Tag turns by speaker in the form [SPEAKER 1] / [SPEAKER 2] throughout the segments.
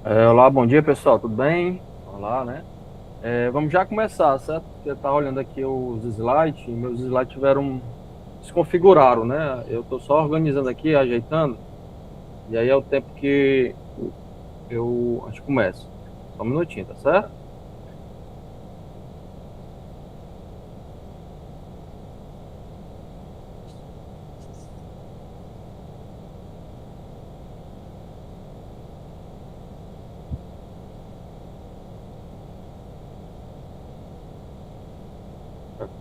[SPEAKER 1] Olá, bom dia pessoal, tudo bem? Olá, né? Vamos já começar, certo? Porque eu estava olhando aqui os slides, e meus slides desconfiguraram, né? Eu estou só organizando aqui, ajeitando, e aí é o tempo que a gente começa. Só um minutinho, tá certo?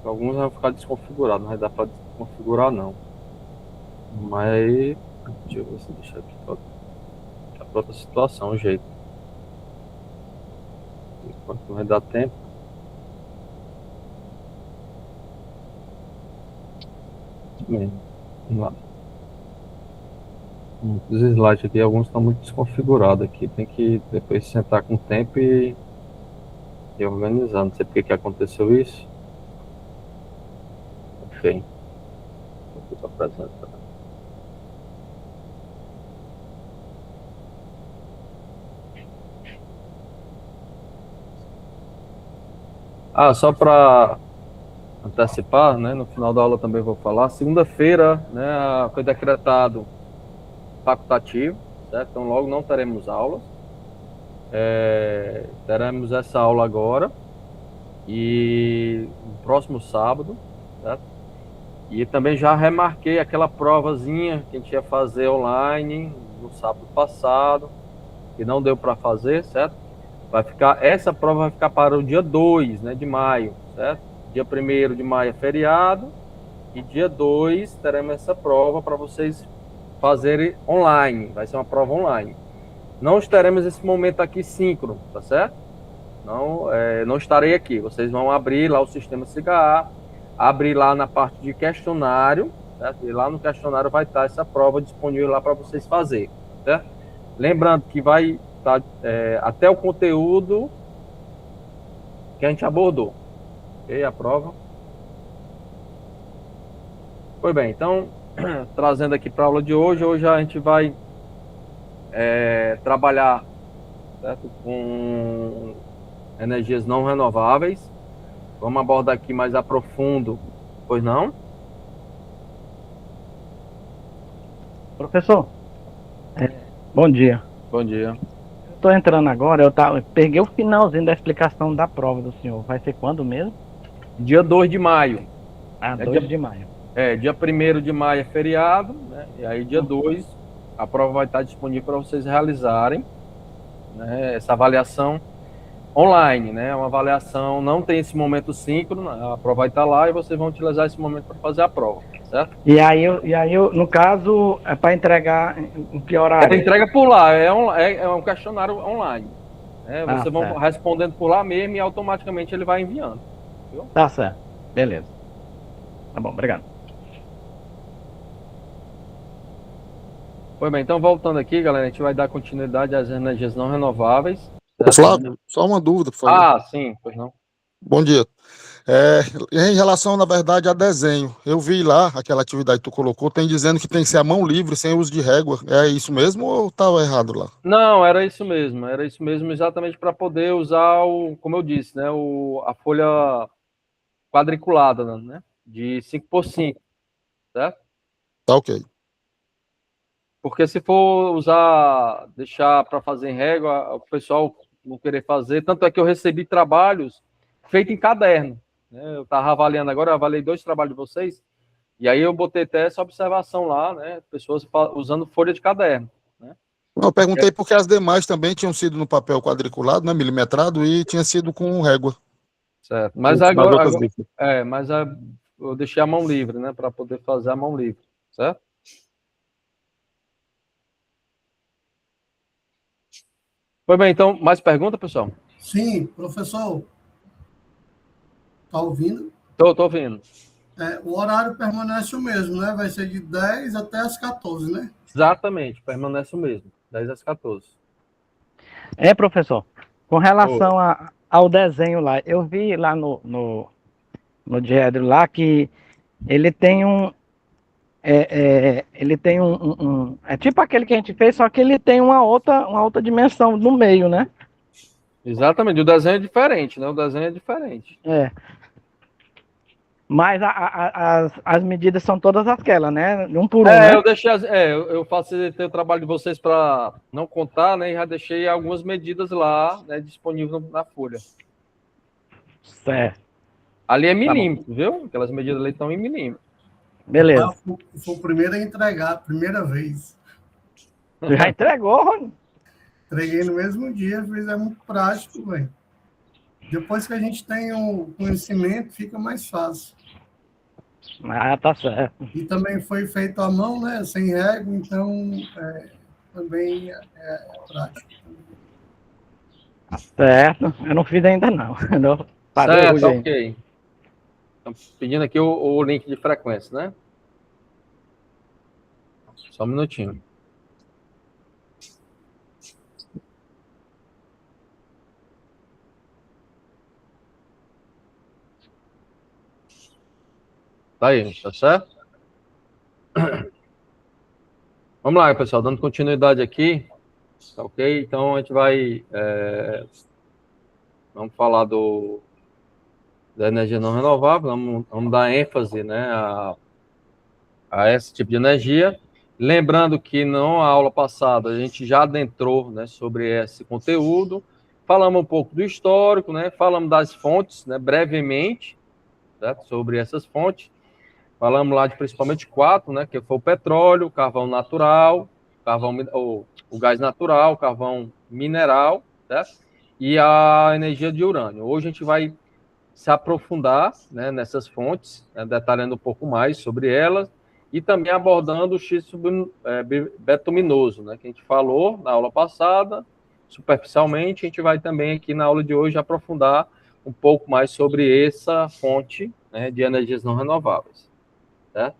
[SPEAKER 1] Alguns vão ficar desconfigurados, não vai dar para desconfigurar não. Mas, deixa eu ver se deixa aqui para outra situação, o jeito. Enquanto não vai dar tempo. Vamos lá. Os slides aqui, alguns estão muito desconfigurados aqui. Tem que depois sentar com o tempo e organizar. Não sei por que aconteceu isso. Enfim, vou apresentar. Só para antecipar, né? No final da aula também vou falar. Segunda-feira, né? Foi decretado facultativo, certo? Então logo não teremos aulas. Teremos essa aula agora e no próximo sábado, certo? E também já remarquei aquela provazinha que a gente ia fazer online no sábado passado, que não deu para fazer, certo? Essa prova vai ficar para o dia 2, né, de maio, certo? Dia 1º de maio é feriado e dia 2 teremos essa prova para vocês fazerem online, vai ser uma prova online. Não estaremos esse momento aqui síncrono, tá certo? Não estarei aqui. Vocês vão abrir lá o sistema CIGA, abrir lá na parte de questionário, certo? E lá no questionário vai estar essa prova disponível lá para vocês fazerem, certo? Lembrando que vai estar até o conteúdo que a gente abordou. Ok? A prova. Pois bem, então, trazendo aqui para a aula de hoje a gente vai trabalhar, certo? Com energias não renováveis. Vamos abordar aqui mais a profundo, pois não?
[SPEAKER 2] Professor, bom dia.
[SPEAKER 1] Bom dia.
[SPEAKER 2] Estou entrando agora, peguei o finalzinho da explicação da prova do senhor. Vai ser quando mesmo?
[SPEAKER 1] Dia 2 de maio.
[SPEAKER 2] Ah,
[SPEAKER 1] É
[SPEAKER 2] 2
[SPEAKER 1] dia,
[SPEAKER 2] de maio.
[SPEAKER 1] dia 1º de maio é feriado, né? E aí dia 2 a prova vai estar disponível para vocês realizarem, né, essa avaliação online, né? Uma avaliação, não tem esse momento síncrono, a prova vai estar lá e vocês vão utilizar esse momento para fazer a prova, certo?
[SPEAKER 2] No caso, é para entregar em que
[SPEAKER 1] É
[SPEAKER 2] horário?
[SPEAKER 1] entrega por lá, é um questionário online. Né?
[SPEAKER 2] Ah,
[SPEAKER 1] Vocês vão
[SPEAKER 2] certo.
[SPEAKER 1] respondendo por lá mesmo e automaticamente ele vai enviando. Viu?
[SPEAKER 2] Tá certo. Beleza. Tá bom, obrigado.
[SPEAKER 1] Pois bem, então voltando aqui, galera, a gente vai dar continuidade às energias não renováveis, certo?
[SPEAKER 3] Flávio, só uma dúvida, por favor.
[SPEAKER 1] Sim, pois não.
[SPEAKER 3] Bom dia. É, em relação, na verdade, a desenho, eu vi lá aquela atividade que tu colocou, tem dizendo que tem que ser a mão livre, sem uso de régua. É isso mesmo ou estava errado lá?
[SPEAKER 1] Não, era isso mesmo, exatamente para poder usar como eu disse, né, a folha quadriculada, né, de 5x5, certo?
[SPEAKER 3] Tá ok.
[SPEAKER 1] Porque se for usar, deixar para fazer em régua, o pessoal não querer fazer, tanto é que eu recebi trabalhos feitos em caderno, né? Eu estava avaliando agora, eu avaliei 2 trabalhos de vocês, e aí eu botei até essa observação lá, né, pessoas usando folha de caderno, né?
[SPEAKER 3] Não, eu perguntei porque as demais também tinham sido no papel quadriculado, né, milimetrado, e tinha sido com régua.
[SPEAKER 1] Certo. Mas
[SPEAKER 3] Nas
[SPEAKER 1] agora,
[SPEAKER 3] outras
[SPEAKER 1] agora
[SPEAKER 3] listas.
[SPEAKER 1] eu deixei a mão livre, né, para poder fazer a mão livre, certo? Pois bem, então, mais pergunta, pessoal?
[SPEAKER 4] Sim, professor, tá ouvindo?
[SPEAKER 1] Tô ouvindo.
[SPEAKER 4] O horário permanece o mesmo, né? Vai ser de 10 até as 14, né?
[SPEAKER 1] Exatamente, permanece o mesmo, 10 às 14.
[SPEAKER 2] Professor, com
[SPEAKER 1] Oi.
[SPEAKER 2] relação ao desenho lá, eu vi lá no diedro lá que ele tem ele tem é tipo aquele que a gente fez, só que ele tem uma outra dimensão no meio, né?
[SPEAKER 1] Exatamente, o desenho é diferente, né? O desenho é diferente.
[SPEAKER 2] Mas as medidas são todas aquelas, né? Um por um, né?
[SPEAKER 1] Eu deixei, eu facilitei o trabalho de vocês para não contar, né? E já deixei algumas medidas lá, né, disponível na folha.
[SPEAKER 2] Certo.
[SPEAKER 1] Ali é milímetro, viu? Aquelas medidas ali estão em milímetro.
[SPEAKER 2] Beleza.
[SPEAKER 4] Foi o primeiro a entregar, primeira vez.
[SPEAKER 2] Tu já entregou, Rony?
[SPEAKER 4] Entreguei no mesmo dia, é muito prático, velho. Depois que a gente tem o conhecimento, fica mais fácil.
[SPEAKER 2] Ah, tá certo.
[SPEAKER 4] E também foi feito à mão, né? Sem régua, então também é prático.
[SPEAKER 2] Certo. Eu não fiz ainda, não.
[SPEAKER 1] Certo, ok. Estamos pedindo aqui o link de frequência, né? Só um minutinho. Tá aí, tá certo? Vamos lá, pessoal, dando continuidade aqui, tá ok? Então a gente vai vamos falar da energia não renovável, vamos dar ênfase, né, a esse tipo de energia. Lembrando que na aula passada a gente já adentrou, né, sobre esse conteúdo, falamos um pouco do histórico, né, falamos das fontes, né, brevemente, certo? Sobre essas fontes. Falamos lá de principalmente 4, né, que foi o petróleo, o carvão natural, o gás natural, o carvão mineral, certo? E a energia de urânio. Hoje a gente vai se aprofundar, né, nessas fontes, né, detalhando um pouco mais sobre elas e também abordando o xisto betuminoso, né, que a gente falou na aula passada, superficialmente. A gente vai também aqui na aula de hoje aprofundar um pouco mais sobre essa fonte, né, de energias não renováveis. Certo?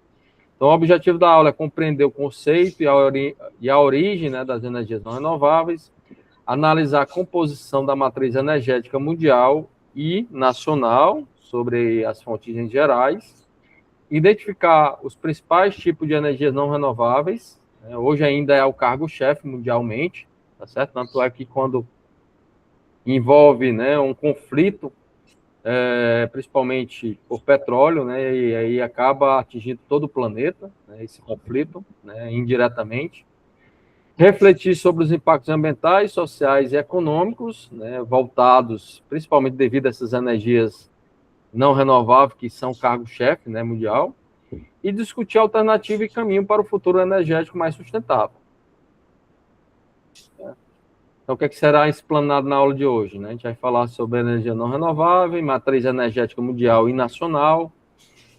[SPEAKER 1] Então, o objetivo da aula é compreender o conceito e a origem, né, das energias não renováveis, analisar a composição da matriz energética mundial e nacional sobre as fontes gerais, identificar os principais tipos de energias não renováveis, né, hoje ainda é o cargo-chefe mundialmente, tá certo? Tanto é que quando envolve, né, um conflito, principalmente por petróleo, né, e aí acaba atingindo todo o planeta, né, esse conflito, né, indiretamente. Refletir sobre os impactos ambientais, sociais e econômicos, né, voltados principalmente devido a essas energias não renováveis, que são cargo-chefe, né, mundial, e discutir alternativa e caminho para o futuro energético mais sustentável. Então, o que será explanado na aula de hoje? Né? A gente vai falar sobre energia não renovável, matriz energética mundial e nacional,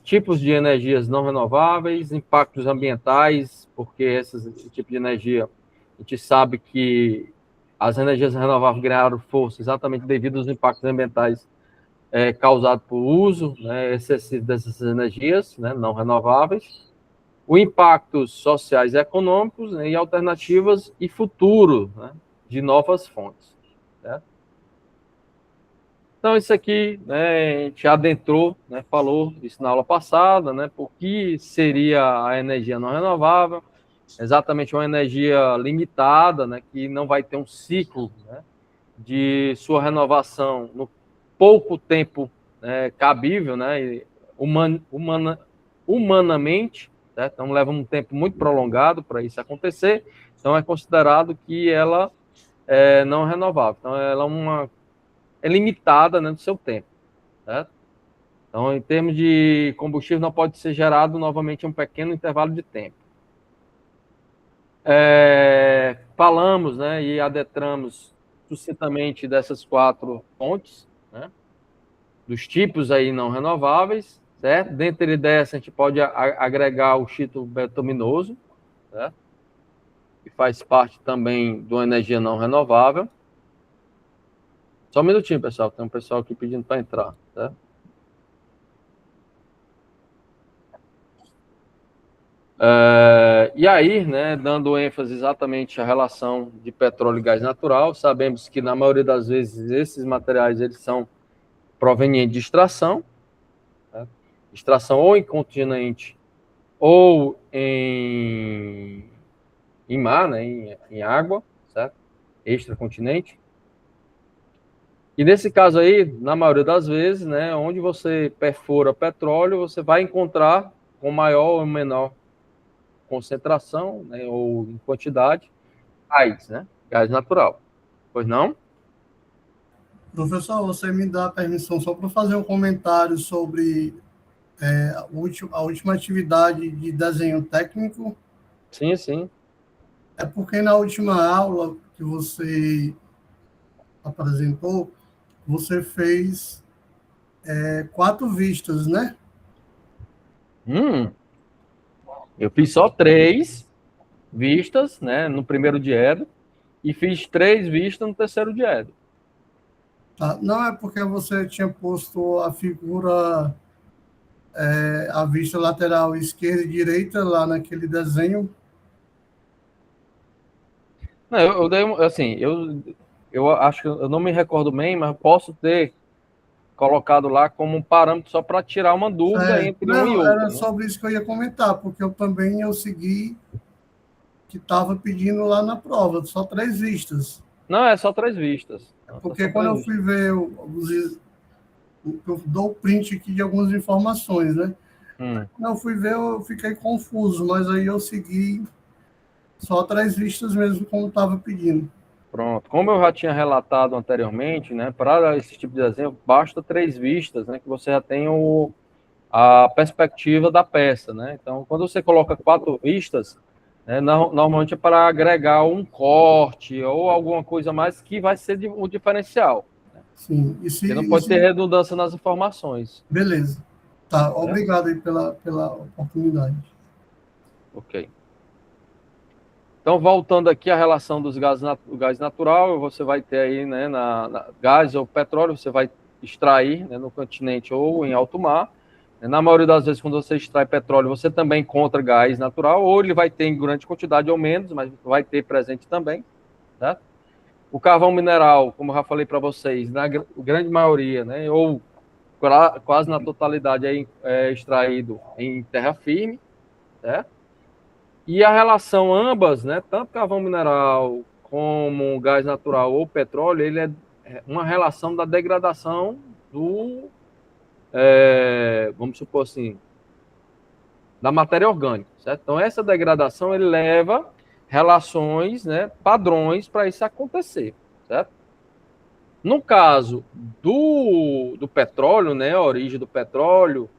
[SPEAKER 1] tipos de energias não renováveis, impactos ambientais, porque esse tipo de energia, a gente sabe que as energias renováveis ganharam força exatamente devido aos impactos ambientais causados por uso, né, excessivo dessas energias, né, não renováveis, os impactos sociais e econômicos, né, e alternativas e futuro, né, de novas fontes. Certo? Então, isso aqui, né, a gente adentrou, né, falou isso na aula passada, né, por que seria a energia não renovável, exatamente uma energia limitada, né, que não vai ter um ciclo, né, de sua renovação no pouco tempo, né, cabível, né, humanamente, certo? Então leva um tempo muito prolongado para isso acontecer, então é considerado que ela é não renovável, então ela é limitada, né, no seu tempo, certo? Então, em termos de combustível, não pode ser gerado novamente em um pequeno intervalo de tempo. Falamos, né, e adentramos sucintamente dessas 4 fontes, né, dos tipos aí não renováveis, certo? Dentre dessas, a gente pode agregar o xisto betuminoso, certo? Que faz parte também de uma energia não renovável. Só um minutinho, pessoal, tem um pessoal aqui pedindo para entrar, certo? E aí, né, dando ênfase exatamente à relação de petróleo e gás natural, sabemos que na maioria das vezes esses materiais eles são provenientes de extração, né? Extração ou em continente ou em mar, né, em água, certo? Extracontinente. E nesse caso aí, na maioria das vezes, né, onde você perfura petróleo, você vai encontrar com maior ou menor concentração, né, ou em quantidade, gás, né, gás natural. Pois não?
[SPEAKER 4] Professor, você me dá permissão só para fazer um comentário sobre a última atividade de desenho técnico?
[SPEAKER 1] Sim, sim.
[SPEAKER 4] É porque na última aula que você apresentou, você fez 4 vistas, né?
[SPEAKER 1] Eu fiz só 3 vistas, né, no primeiro diedro, e fiz 3 vistas no terceiro diedro.
[SPEAKER 4] Tá? Não é porque você tinha posto a figura, a vista lateral esquerda e direita lá naquele desenho.
[SPEAKER 1] Não, eu dei, assim, eu acho que eu não me recordo bem, mas posso ter colocado lá como um parâmetro só para tirar uma dúvida entre um e
[SPEAKER 4] Não,
[SPEAKER 1] outro,
[SPEAKER 4] era
[SPEAKER 1] né?
[SPEAKER 4] sobre isso que eu ia comentar, porque eu segui que estava pedindo lá na prova, só 3 vistas.
[SPEAKER 1] Não, é só 3 vistas. Não,
[SPEAKER 4] Porque
[SPEAKER 1] só
[SPEAKER 4] quando
[SPEAKER 1] 3
[SPEAKER 4] eu
[SPEAKER 1] vistas.
[SPEAKER 4] fui ver, eu dou o print aqui de algumas informações, né? Quando eu fui ver, eu fiquei confuso, mas aí eu segui só 3 vistas mesmo, como estava pedindo.
[SPEAKER 1] Pronto. Como eu já tinha relatado anteriormente, né, para esse tipo de desenho, basta 3 vistas, né, que você já tem a perspectiva da peça, né? Então, quando você coloca 4 vistas, né, normalmente é para agregar um corte ou alguma coisa mais que vai ser o diferencial.
[SPEAKER 4] Sim,
[SPEAKER 1] Porque não pode ter redundância nas informações.
[SPEAKER 4] beleza. Tá,
[SPEAKER 1] Né?
[SPEAKER 4] obrigado aí pela oportunidade.
[SPEAKER 1] Ok. Então, voltando aqui à relação dos gases, o gás natural, você vai ter aí, né, gás ou petróleo, você vai extrair, né, no continente ou em alto mar. Na maioria das vezes, quando você extrai petróleo, você também encontra gás natural, ou ele vai ter em grande quantidade ou menos, mas vai ter presente também. Tá? O carvão mineral, como eu já falei para vocês, na grande maioria, né, ou quase na totalidade, é extraído em terra firme, certo? E a relação ambas, né, tanto carvão mineral como gás natural ou petróleo, ele é uma relação da degradação vamos supor assim, da matéria orgânica, certo? Então essa degradação ele leva relações, né, padrões para isso acontecer, certo? No caso do petróleo, né, a origem do petróleo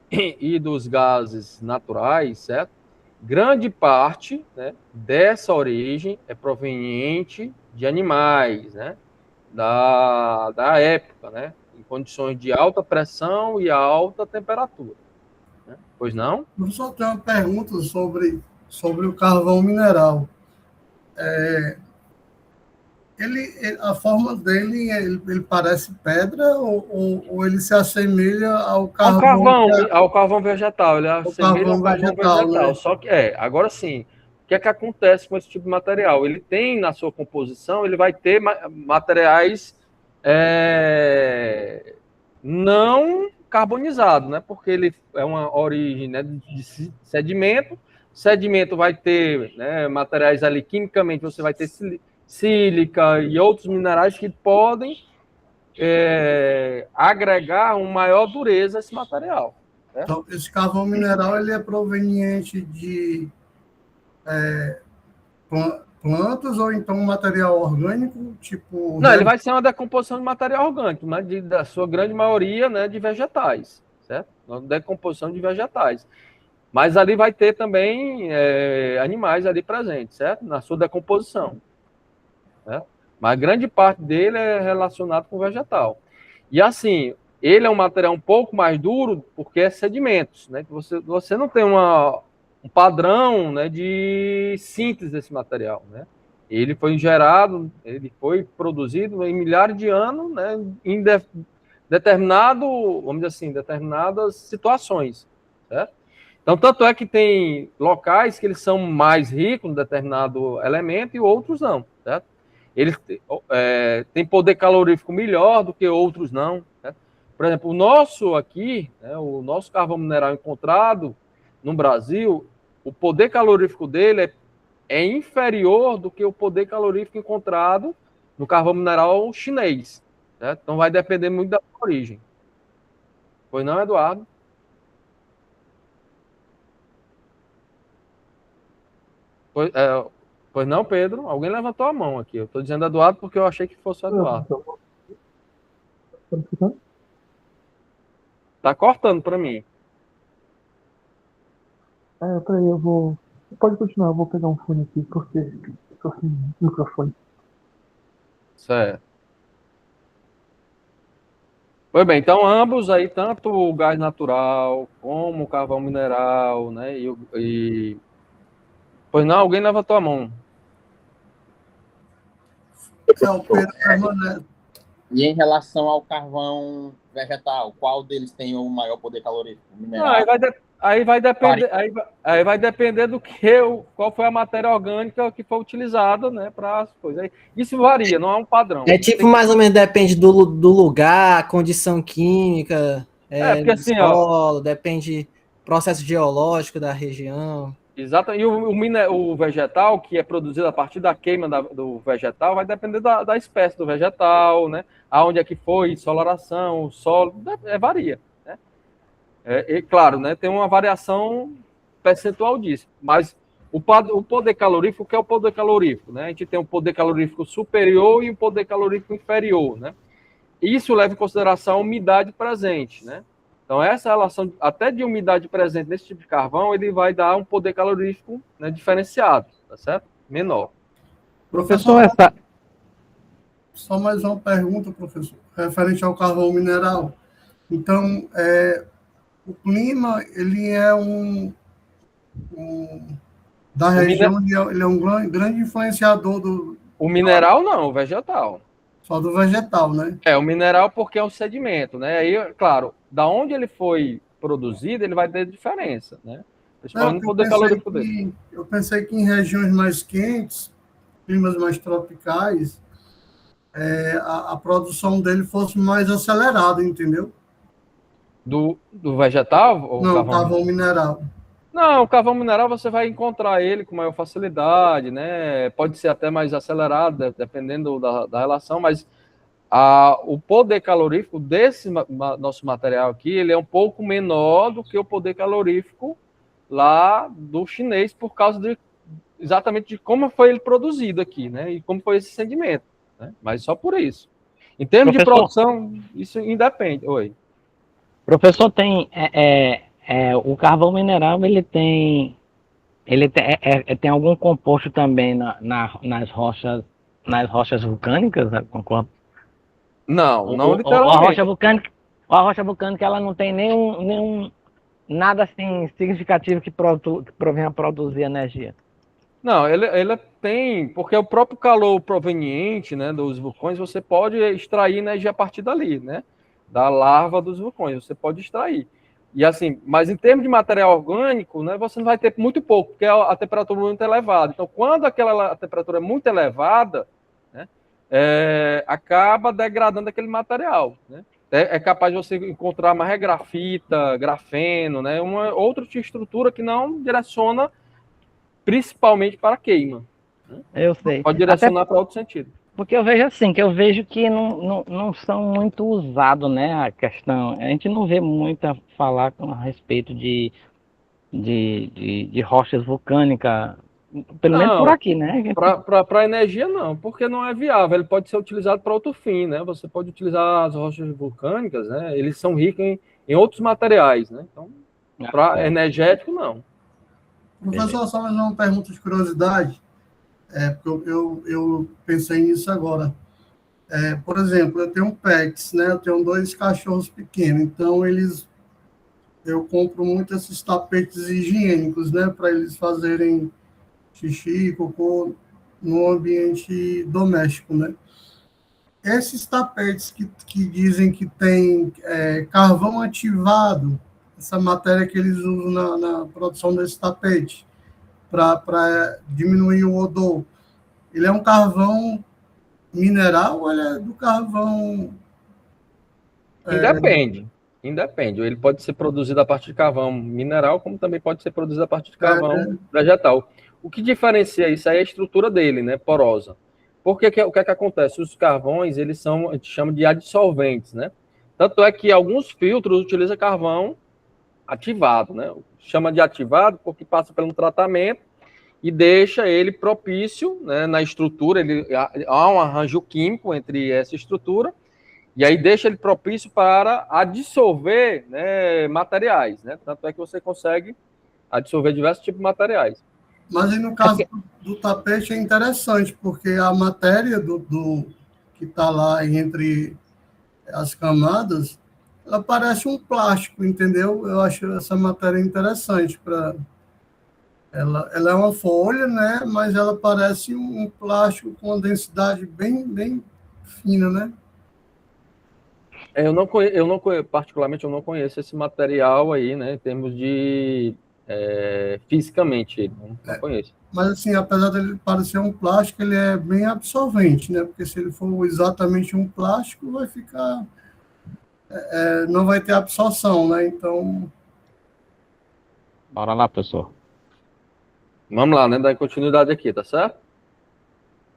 [SPEAKER 1] e dos gases naturais, certo? Grande parte, né, dessa origem é proveniente de animais, né, da época, né, em condições de alta pressão e alta temperatura. Né? Pois não?
[SPEAKER 4] Eu só tenho uma pergunta sobre o carvão mineral. A forma dele, ele parece pedra ou ele se assemelha ao carvão,
[SPEAKER 1] Ao carvão vegetal, ele
[SPEAKER 4] ao
[SPEAKER 1] assemelha ao
[SPEAKER 4] carvão
[SPEAKER 1] carvão
[SPEAKER 4] vegetal,
[SPEAKER 1] vegetal.
[SPEAKER 4] né?
[SPEAKER 1] Só que, agora sim, o que é que acontece com esse tipo de material? Ele tem na sua composição, ele vai ter materiais não carbonizados, né? Porque ele é uma origem, né, de sedimento. Sedimento vai ter, né, materiais ali, quimicamente, você vai ter sílica e outros minerais que podem agregar uma maior dureza a esse material. Né?
[SPEAKER 4] Então, esse carvão mineral ele é proveniente de plantas ou então material orgânico, tipo
[SPEAKER 1] Não, ele vai ser uma decomposição de material orgânico, mas da sua grande maioria, né, de vegetais, certo? Uma decomposição de vegetais. Mas ali vai ter também animais ali presentes, certo? Na sua decomposição. Certo? Mas grande parte dele é relacionado com vegetal. E assim, ele é um material um pouco mais duro porque é sedimentos, né? Você não tem um padrão, né, de síntese desse material, né? Ele foi gerado, ele foi produzido em milhares de anos, né, em vamos dizer assim, determinadas situações, certo? Então, tanto é que tem locais que eles são mais ricos em determinado elemento e outros não, certo? Eles têm poder calorífico melhor do que outros não, certo? Por exemplo, o nosso aqui, né, o nosso carvão mineral encontrado no Brasil, o poder calorífico dele é inferior do que o poder calorífico encontrado no carvão mineral chinês. Certo? Então vai depender muito da origem. Pois não, Eduardo? Pois não, Pedro? Alguém levantou a mão aqui. Eu estou dizendo Eduardo porque eu achei que fosse o Eduardo. Tá cortando para mim.
[SPEAKER 5] Peraí, eu vou... Pode continuar, eu vou pegar um fone aqui, porque estou sem microfone.
[SPEAKER 1] Certo. Pois bem, então ambos aí, tanto o gás natural como o carvão mineral, né? Pois não, alguém levantou a mão.
[SPEAKER 6] E em relação ao carvão vegetal, qual deles tem o maior poder calorífico? Mineral?
[SPEAKER 1] Não, aí vai depender do qual foi a matéria orgânica que foi utilizada, né, para as coisas. Isso varia, não é um padrão.
[SPEAKER 7] É tipo, mais ou menos, depende do lugar, condição química,
[SPEAKER 1] porque assim,
[SPEAKER 7] solo, depende do processo geológico da região.
[SPEAKER 1] Exato, e o vegetal, que é produzido a partir da queima do vegetal, vai depender da espécie do vegetal, né? Aonde é que foi, insolação, o solo, varia. Né? Claro, né, tem uma variação percentual disso, mas o poder calorífico, o que é o poder calorífico? Né? A gente tem um poder calorífico superior e um poder calorífico inferior. Né? Isso leva em consideração a umidade presente, né? Então, essa relação, até de umidade presente nesse tipo de carvão, ele vai dar um poder calorífico, né, diferenciado, tá certo? Menor.
[SPEAKER 4] Professor, só mais uma pergunta, professor, referente ao carvão mineral. Então, o clima, ele é da região, ele é um grande influenciador do...
[SPEAKER 1] O mineral não, o vegetal.
[SPEAKER 4] Só do vegetal, né?
[SPEAKER 1] O mineral porque é um sedimento, né? Aí, claro, da onde ele foi produzido, ele vai ter diferença, né? Principalmente no poder calórico dele.
[SPEAKER 4] Eu pensei que em regiões mais quentes, climas mais tropicais, a produção dele fosse mais acelerada, entendeu?
[SPEAKER 1] Do vegetal?
[SPEAKER 4] Não, carvão mineral.
[SPEAKER 1] Não, o carvão mineral você vai encontrar ele com maior facilidade, né? Pode ser até mais acelerado, dependendo da relação, mas o poder calorífico desse nosso material aqui, ele é um pouco menor do que o poder calorífico lá do chinês, por causa exatamente de como foi ele produzido aqui, né? E como foi esse sedimento, né? Mas só por isso. Em termos de produção, isso independe. Oi.
[SPEAKER 2] Professor, tem... o carvão mineral, ele tem algum composto também nas rochas vulcânicas, né? Concordo?
[SPEAKER 1] Não literalmente.
[SPEAKER 2] A rocha vulcânica, ela não tem nenhum nada assim significativo que provenha a produzir energia.
[SPEAKER 1] Não, ele tem, porque o próprio calor proveniente, né, dos vulcões, você pode extrair energia a partir dali, né? Da larva dos vulcões, você pode extrair. E assim, mas em termos de material orgânico, né, você não vai ter muito pouco, porque a temperatura é muito elevada. Então, quando a temperatura é muito elevada, né, acaba degradando aquele material. Né? É capaz de você encontrar mais grafita, grafeno, né, uma outra estrutura que não direciona principalmente para a queima. Né?
[SPEAKER 2] Eu sei.
[SPEAKER 1] Pode direcionar para outro sentido.
[SPEAKER 2] Porque eu vejo assim, que não são muito usados, né, a questão. A gente não vê muito a falar a respeito de rochas vulcânicas, pelo menos por aqui, né?
[SPEAKER 1] Para energia, não, porque não é viável. Ele pode ser utilizado para outro fim, né? Você pode utilizar as rochas vulcânicas, né? Eles são ricos em outros materiais, né? Então, para energético, não.
[SPEAKER 4] Professor, só mais uma pergunta de curiosidade. Porque eu pensei nisso agora. Por exemplo, eu tenho um pets, né? Eu tenho 2 cachorros pequenos, então eu compro muito esses tapetes higiênicos, né? Para eles fazerem xixi e cocô no ambiente doméstico, né? Esses tapetes que dizem que tem carvão ativado, essa matéria que eles usam na produção desse tapete, para diminuir o odor, ele é um carvão mineral ou ele é do carvão...
[SPEAKER 1] Depende. Independe. Ele pode ser produzido a partir de carvão mineral, como também pode ser produzido a partir de carvão vegetal. O que diferencia isso aí é a estrutura dele, né, porosa. Porque o que é que acontece? Os carvões, eles são, a gente chama de adsolventes, né? Tanto é que alguns filtros utilizam carvão ativado, né? Chama de ativado porque passa por um tratamento e deixa ele propício, né, na estrutura, há um arranjo químico entre essa estrutura, e aí deixa ele propício para adsorver, né, materiais, né? Tanto é que você consegue adsorver diversos tipos de materiais.
[SPEAKER 4] Mas aí no caso do tapete é interessante, porque a matéria que está lá entre as camadas, ela parece um plástico, entendeu? Eu acho essa matéria interessante para... Ela é uma folha, né? Mas ela parece um plástico com uma densidade bem fina, né?
[SPEAKER 1] Particularmente, eu não conheço esse material aí, né? Em termos de fisicamente, não conheço.
[SPEAKER 4] Mas assim, apesar dele parecer um plástico, ele é bem absorvente, né? Porque se ele for exatamente um plástico, vai ficar... não vai ter absorção, né? Então...
[SPEAKER 2] Bora lá, professor.
[SPEAKER 1] Vamos lá, né? Dar continuidade aqui, tá certo?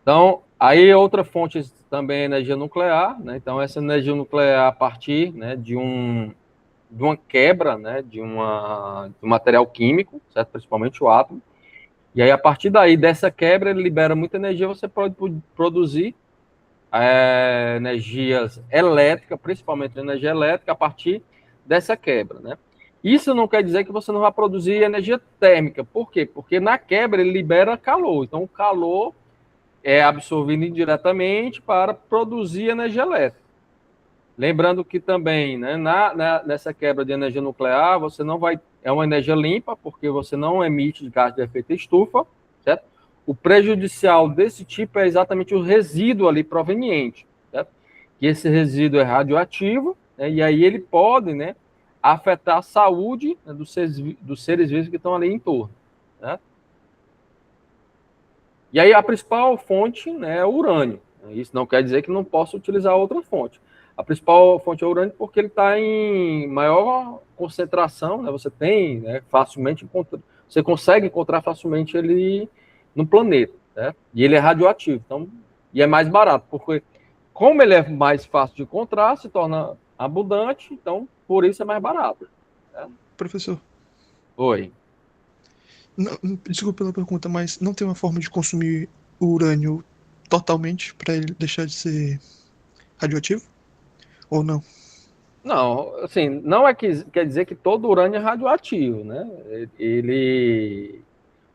[SPEAKER 1] Então, aí outra fonte também é energia nuclear, né? Então, essa energia nuclear a partir, né, de uma quebra, né, de um material químico, certo? Principalmente o átomo. E aí, a partir daí, dessa quebra, ele libera muita energia, você pode produzir energias elétricas, principalmente energia elétrica, a partir dessa quebra, né? Isso não quer dizer que você não vai produzir energia térmica. Por quê? Porque na quebra ele libera calor. Então, o calor é absorvido indiretamente para produzir energia elétrica. Lembrando que também, né, nessa quebra de energia nuclear, você não vai... É uma energia limpa, porque você não emite gás de efeito estufa, certo? O prejudicial desse tipo é exatamente o resíduo ali proveniente, certo? Que esse resíduo é radioativo, né, e aí ele pode, né, afetar a saúde, né, dos seres vivos que estão ali em torno, né? E aí a principal fonte, né, é o urânio. Isso não quer dizer que não possa utilizar outra fonte. A principal fonte é o urânio porque ele está em maior concentração, né? Você tem, né, você consegue encontrar facilmente ele no planeta, né? E ele é radioativo, então, e é mais barato, porque como ele é mais fácil de encontrar, se torna abundante, então por isso é mais barato. Né?
[SPEAKER 5] Professor,
[SPEAKER 1] Oi.
[SPEAKER 5] não, desculpa pela pergunta, mas não tem uma forma de consumir o urânio totalmente para ele deixar de ser radioativo? Ou não?
[SPEAKER 1] Não, assim, não é que quer dizer que todo urânio é radioativo, né?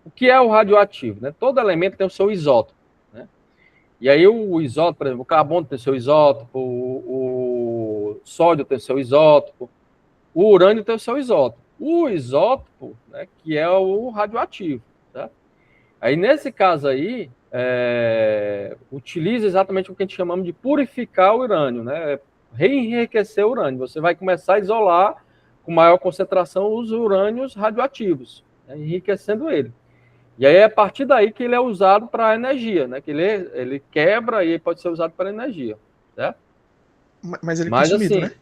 [SPEAKER 1] O que é o radioativo, né? Todo elemento tem o seu isótopo, né? E aí o isótopo, por exemplo, o carbono tem o seu isótopo, o sódio tem o seu isótopo, o urânio tem o seu isótopo. O isótopo, né, que é o radioativo, tá? Aí nesse caso aí, utiliza exatamente o que a gente chamamos de purificar o urânio, né? Reenriquecer o urânio. Você vai começar a isolar com maior concentração os urânios radioativos, né, enriquecendo ele. E aí é a partir daí que ele é usado para energia, né? Que ele quebra e pode ser usado para energia, certo?
[SPEAKER 5] Mas ele é
[SPEAKER 1] Mas
[SPEAKER 5] consumido,
[SPEAKER 1] assim,
[SPEAKER 5] né?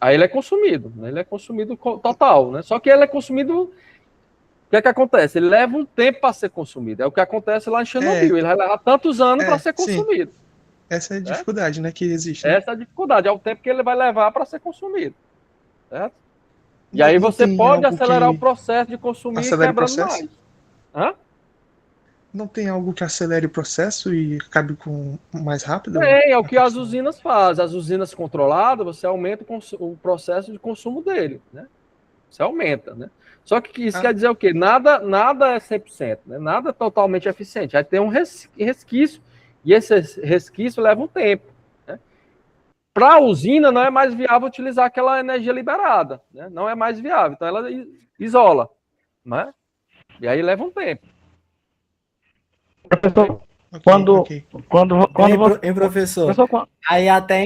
[SPEAKER 1] aí ele é consumido, né? Ele é consumido total, né? Só que ele é consumido. O que é que acontece? Ele leva um tempo para ser consumido. É o que acontece lá em Chernobyl. Ele vai levar tantos anos para ser
[SPEAKER 5] sim.
[SPEAKER 1] consumido.
[SPEAKER 5] Essa é a dificuldade, né, que existe. Né?
[SPEAKER 1] Essa é a dificuldade, é o tempo que ele vai levar para ser consumido. Certo? E
[SPEAKER 5] Não-
[SPEAKER 1] aí
[SPEAKER 5] não
[SPEAKER 1] você
[SPEAKER 5] tem
[SPEAKER 1] pode
[SPEAKER 5] algo
[SPEAKER 1] acelerar
[SPEAKER 5] que
[SPEAKER 1] o processo de consumir
[SPEAKER 5] acelere o
[SPEAKER 1] quebrando
[SPEAKER 5] processo?
[SPEAKER 1] mais. Hã?
[SPEAKER 5] Não tem algo que acelere o processo e acabe com mais rápido?
[SPEAKER 1] É o
[SPEAKER 5] a
[SPEAKER 1] que as
[SPEAKER 5] questão?
[SPEAKER 1] usinas fazem. As usinas controladas, você aumenta o processo de consumo dele, né? Você aumenta, né? Só que isso quer dizer o quê? Nada é 100%, né? Nada é totalmente eficiente. Aí tem um resquício, e esse resquício leva um tempo, né? Para a usina não é mais viável utilizar aquela energia liberada, né? Não é mais viável, então ela isola, né? E aí leva um tempo.
[SPEAKER 2] Professor,
[SPEAKER 5] Ok,
[SPEAKER 2] quando,
[SPEAKER 5] ok.
[SPEAKER 2] quando você...
[SPEAKER 7] Hein, professor?
[SPEAKER 2] Professor,
[SPEAKER 7] Aí até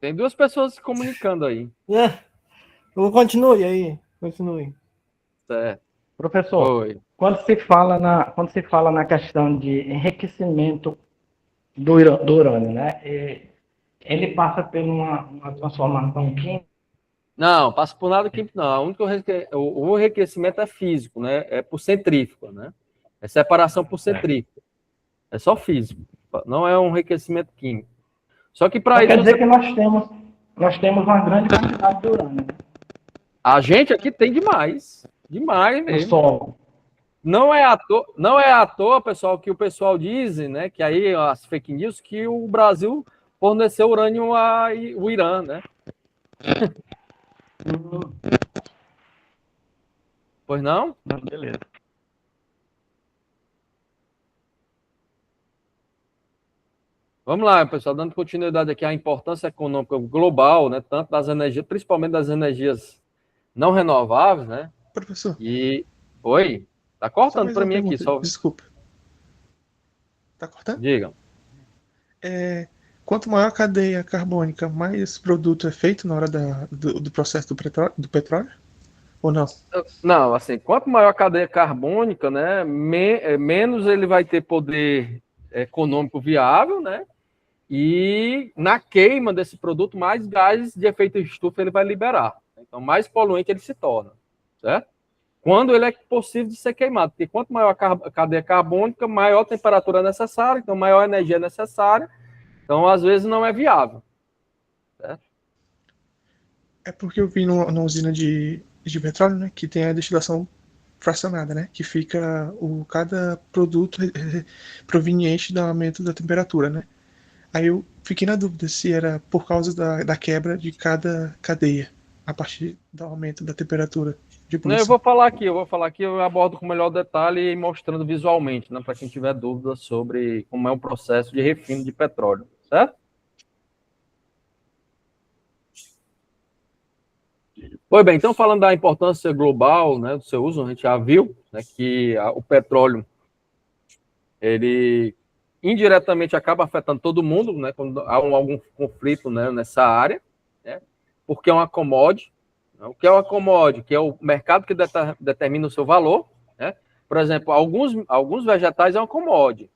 [SPEAKER 1] Tem duas pessoas se comunicando aí.
[SPEAKER 7] Continue aí. Continue.
[SPEAKER 1] Certo.
[SPEAKER 2] professor,
[SPEAKER 1] Oi.
[SPEAKER 2] quando se fala na questão de enriquecimento do urânio, né? Ele passa por uma transformação química.
[SPEAKER 1] Não, passa por nada químico, não. O enriquecimento é físico, né? É por centrífuga, né? É separação por centrífuga. É só físico. Não é um enriquecimento químico. Só que para
[SPEAKER 2] Então quer
[SPEAKER 1] isso
[SPEAKER 2] dizer que nós temos uma grande quantidade de urânio, né?
[SPEAKER 1] a gente aqui tem demais. Demais
[SPEAKER 2] No
[SPEAKER 1] mesmo.
[SPEAKER 2] solo.
[SPEAKER 1] Não é à toa, pessoal, que o pessoal diz, né? Que aí as fake news que o Brasil forneceu urânio ao Irã, né? Pois não?
[SPEAKER 2] Não, beleza.
[SPEAKER 1] Vamos lá, pessoal, dando continuidade aqui à importância econômica global, né? Tanto das energias, principalmente das energias não renováveis, né?
[SPEAKER 5] Professor,
[SPEAKER 1] E. Oi? Tá
[SPEAKER 5] só
[SPEAKER 1] cortando
[SPEAKER 5] mais
[SPEAKER 1] para
[SPEAKER 5] uma
[SPEAKER 1] mim aqui,
[SPEAKER 5] pergunta.
[SPEAKER 1] só.
[SPEAKER 5] Desculpa. Tá cortando?
[SPEAKER 1] Diga.
[SPEAKER 5] Quanto maior a cadeia carbônica, mais produto é feito na hora do processo do petróleo? Ou não?
[SPEAKER 1] Não, assim, quanto maior a cadeia carbônica, né, menos ele vai ter poder econômico viável, né? E na queima desse produto, mais gases de efeito estufa ele vai liberar. Então, mais poluente ele se torna, certo? Quando ele é possível de ser queimado, porque quanto maior a cadeia carbônica, maior a temperatura necessária, então maior a energia necessária, então às vezes não é viável. Certo?
[SPEAKER 5] É porque eu vi numa usina de petróleo, né, que tem a destilação fracionada, né, que fica cada produto proveniente do aumento da temperatura, né. Aí eu fiquei na dúvida se era por causa da quebra de cada cadeia, a partir do aumento da temperatura de
[SPEAKER 1] Não,
[SPEAKER 5] ebulição.
[SPEAKER 1] eu abordo com melhor detalhe e mostrando visualmente, né, para quem tiver dúvidas sobre como é o processo de refino de petróleo, certo? Pois bem, então falando da importância global, né, do seu uso, a gente já viu, né, que o petróleo, ele indiretamente acaba afetando todo mundo, né, quando há algum conflito, né, nessa área, né, porque é uma commodity. O que é uma commodity? Que é o mercado que determina o seu valor, né? Por exemplo, alguns vegetais é uma commodity.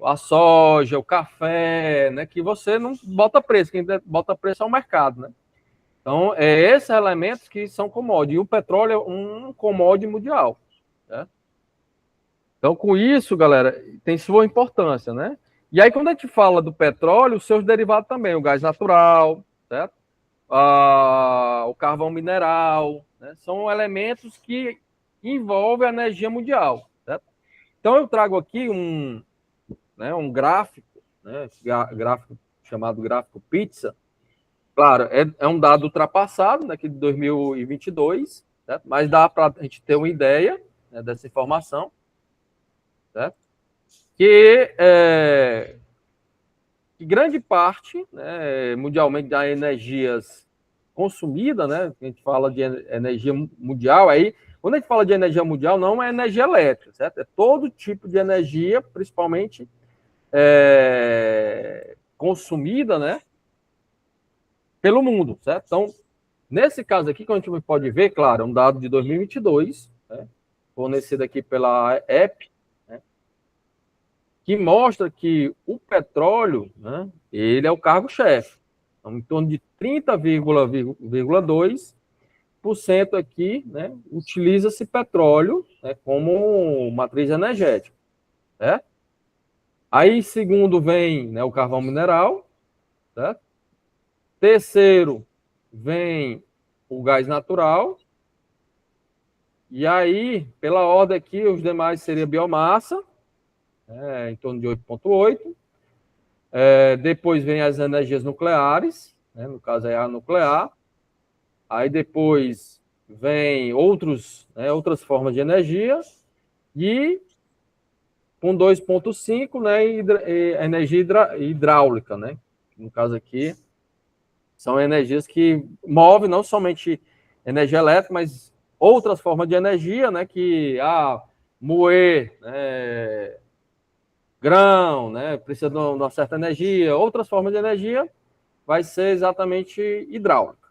[SPEAKER 1] A soja, o café, né? Que você não bota preço, quem bota preço é o mercado, né? Então, esses elementos que são commodity. E o petróleo é um commodity mundial, né? Então, com isso, galera, tem sua importância, né? E aí, quando a gente fala do petróleo, os seus derivados também, o gás natural, certo? O carvão mineral, né? São elementos que envolvem a energia mundial, certo? Então, eu trago aqui um gráfico, né? Gráfico chamado gráfico pizza. Claro, é um dado ultrapassado, né, de 2022, certo? Mas dá para a gente ter uma ideia, né, dessa informação, certo? Que grande parte, né, mundialmente, das energias consumidas, né, a gente fala de energia mundial, aí, quando a gente fala de energia mundial, não é energia elétrica, certo? É todo tipo de energia, principalmente consumida, né, pelo mundo, certo? Então, nesse caso aqui, que a gente pode ver, claro, é um dado de 2022, né, fornecido aqui pela EP, que mostra que o petróleo, né, ele é o cargo-chefe. Então, em torno de 30,2% aqui, né, utiliza-se petróleo, né, como matriz energética. Certo? Aí, segundo, vem, né, o carvão mineral. Certo? Terceiro, vem o gás natural. E aí, pela ordem aqui, os demais seria biomassa, em torno de 8,8. Depois vem as energias nucleares, né, no caso é a nuclear. Aí depois vem outras formas de energia. E com 2,5, né, energia hidráulica, né? No caso aqui, são energias que movem não somente energia elétrica, mas outras formas de energia, né? Que moer, né, grão, né? Precisa de uma certa energia. Outras formas de energia vai ser exatamente hidráulica.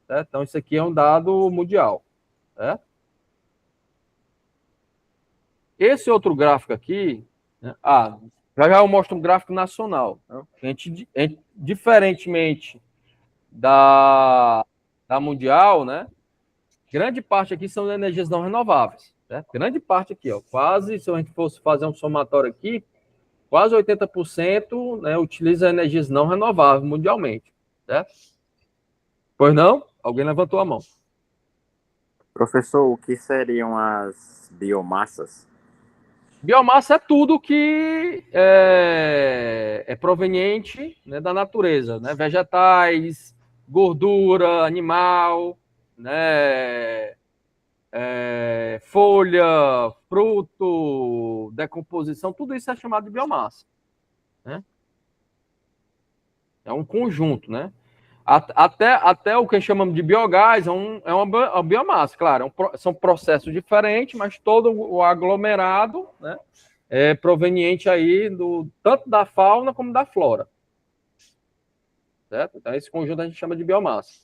[SPEAKER 1] Certo? Então, isso aqui é um dado mundial. Certo? Esse outro gráfico aqui, né? Já já eu mostro um gráfico nacional. Né? Diferentemente da mundial, né? Grande parte aqui são energias não renováveis. Né? Grande parte aqui, ó, quase, se a gente fosse fazer um somatório aqui, quase 80%, né, utiliza energias não renováveis mundialmente. Certo? Pois não? Alguém levantou a mão.
[SPEAKER 6] Professor, o que seriam as biomassas?
[SPEAKER 1] Biomassa é tudo que é proveniente, né, da natureza, né? Vegetais, gordura, animal, né? Folha, fruto, decomposição, tudo isso é chamado de biomassa. Né? É um conjunto, né? Até o que chamamos de biogás é uma biomassa, claro, são processos diferentes, mas todo o aglomerado, né, é proveniente aí tanto da fauna como da flora. Certo? Então, esse conjunto a gente chama de biomassa.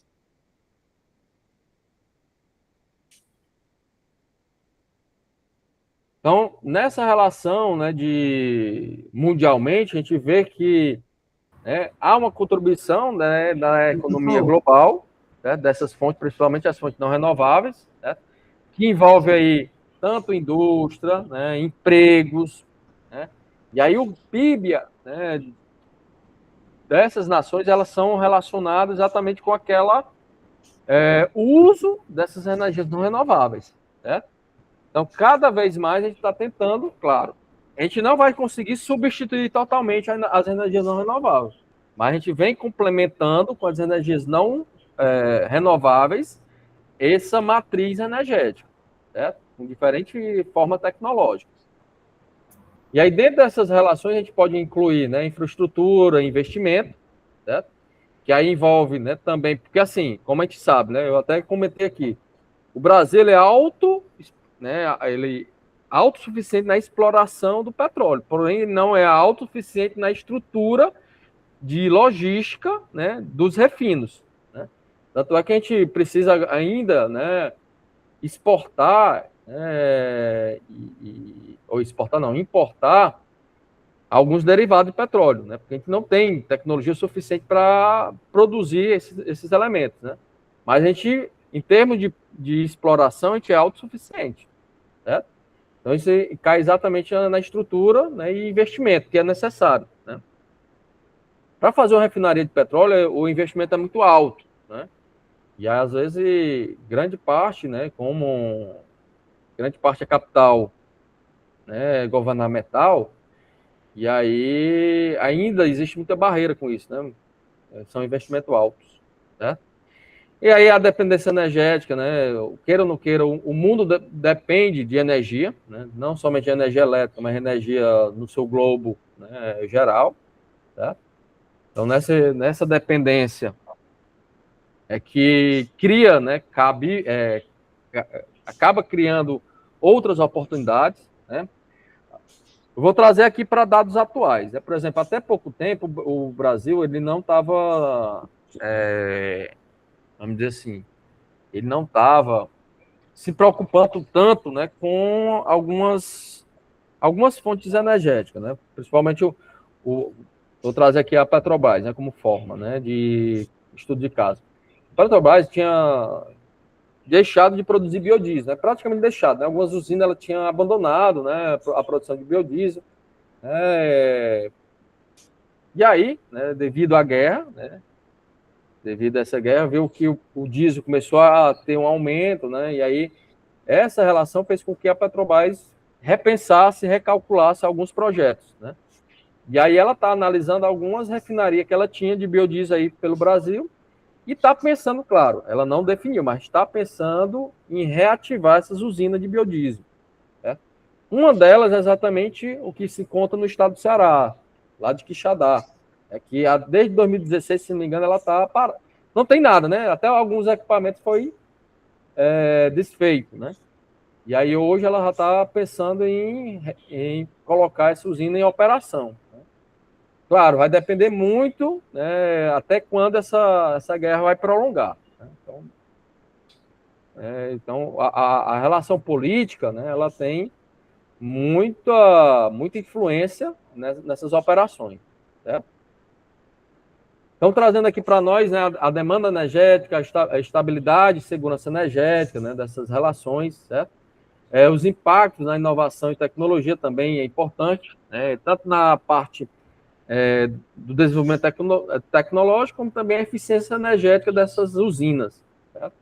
[SPEAKER 1] Então, nessa relação, né, mundialmente, a gente vê que há uma contribuição, né, da economia global, né, dessas fontes, principalmente as fontes não renováveis, né, que envolve aí tanto indústria, né, empregos, né, e aí o PIB, né, dessas nações, elas são relacionadas exatamente com o uso dessas energias não renováveis, certo? Então, cada vez mais a gente está tentando, claro, a gente não vai conseguir substituir totalmente as energias não renováveis, mas a gente vem complementando com as energias não renováveis essa matriz energética, certo? Com diferentes formas tecnológicas. E aí, dentro dessas relações, a gente pode incluir, né, infraestrutura, investimento, certo? Que aí envolve, né, também, porque assim, como a gente sabe, né, eu até comentei aqui, o Brasil ele é autossuficiente na exploração do petróleo, porém ele não é autossuficiente na estrutura de logística, né, dos refinos. Né? Tanto é que a gente precisa ainda, né, exportar, ou exportar não, importar alguns derivados de petróleo, né? Porque a gente não tem tecnologia suficiente para produzir esses elementos, né? Mas a gente, em termos de exploração, a gente é autossuficiente, certo? Então isso cai exatamente na estrutura, né, e investimento que é necessário, né? Para fazer uma refinaria de petróleo, o investimento é muito alto, né? E às vezes grande parte, né, grande parte é capital, né, governamental. E aí ainda existe muita barreira com isso, né? São investimentos altos, né? E aí a dependência energética, né? Queira ou não queira, o mundo depende de energia, né? Não somente de energia elétrica, mas energia no seu globo, né, geral, tá? Então nessa dependência é que cria, né? Acaba criando outras oportunidades, né? Eu vou trazer aqui para dados atuais. Por exemplo, até pouco tempo, o Brasil ele não estava, vamos dizer assim, ele não estava se preocupando tanto, né, com algumas fontes energéticas, né? Principalmente vou trazer aqui a Petrobras, né, como forma, né, de estudo de caso. A Petrobras tinha deixado de produzir biodiesel, né? Praticamente deixado, né? Algumas usinas ela tinha abandonado, né, a produção de biodiesel. E aí, né, devido à guerra, né, devido a essa guerra, viu que o diesel começou a ter um aumento, né, e aí essa relação fez com que a Petrobras repensasse, recalculasse alguns projetos, né. E aí ela está analisando algumas refinarias que ela tinha de biodiesel aí pelo Brasil e está pensando, claro, ela não definiu, mas está pensando em reativar essas usinas de biodiesel. Né? Uma delas é exatamente o que se encontra no estado do Ceará, lá de Quixadá. É que desde 2016, se não me engano, ela está parada. Não tem nada, né? Até alguns equipamentos foi desfeito, né? E aí hoje ela já está pensando em colocar essa usina em operação. Né? Claro, vai depender muito, né, até quando essa guerra vai prolongar. Né? Então a relação política, né, ela tem muita influência nessas operações, certo? Então, trazendo aqui para nós, né, a demanda energética, a estabilidade e segurança energética, né, dessas relações, certo? Os impactos na inovação e tecnologia também é importante, né, tanto na parte do desenvolvimento tecnológico, como também a eficiência energética dessas usinas, certo?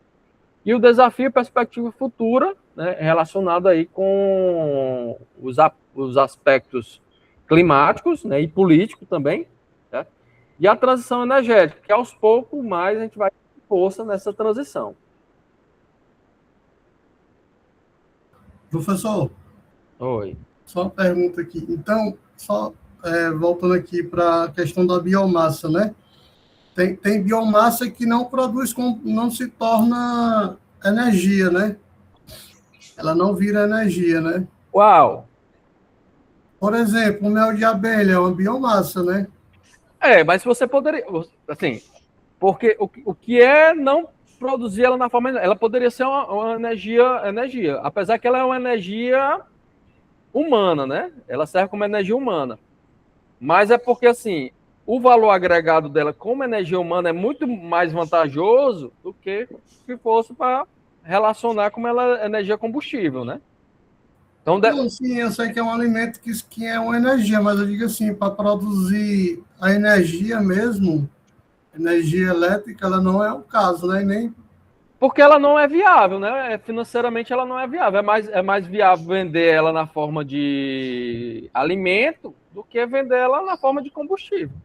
[SPEAKER 1] E o desafio e perspectiva futura, né, relacionado aí com os aspectos climáticos, né, e políticos também, certo? E a transição energética, que aos poucos mais a gente vai ter força nessa transição.
[SPEAKER 4] Professor,
[SPEAKER 1] Oi.
[SPEAKER 4] só uma pergunta aqui. Então, só voltando aqui para a questão da biomassa, né? Tem biomassa que não produz, não se torna energia, né? Ela não vira energia, né?
[SPEAKER 1] Uau!
[SPEAKER 4] Por exemplo, o mel de abelha é uma biomassa, né?
[SPEAKER 1] Mas você poderia, assim, porque o que é não produzir ela na forma, ela poderia ser uma energia, apesar que ela é uma energia humana, né? Ela serve como energia humana. Mas é porque, assim, o valor agregado dela como energia humana é muito mais vantajoso do que se fosse para relacionar como ela é energia combustível, né? Então,
[SPEAKER 4] Não, sim, eu sei que é um alimento que é uma energia, mas eu digo assim, para produzir a energia mesmo, energia elétrica, ela não é o caso, né? Nem
[SPEAKER 1] porque ela não é viável, né? Financeiramente ela não é viável. É mais viável vender ela na forma de alimento do que vender ela na forma de combustível.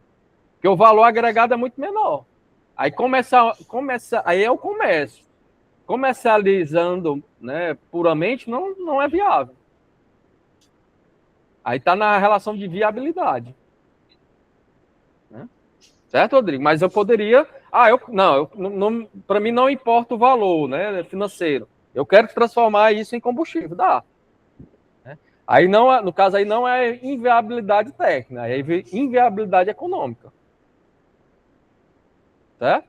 [SPEAKER 1] Porque o valor agregado é muito menor. Aí aí é o comércio. Comercializando, né, puramente não é viável. Aí está na relação de viabilidade. Né? Certo, Rodrigo? Mas eu poderia. Não, para mim não importa o valor, né, financeiro. Eu quero transformar isso em combustível. Dá. Né? Aí não, no caso aí não é inviabilidade técnica, é inviabilidade econômica. Certo?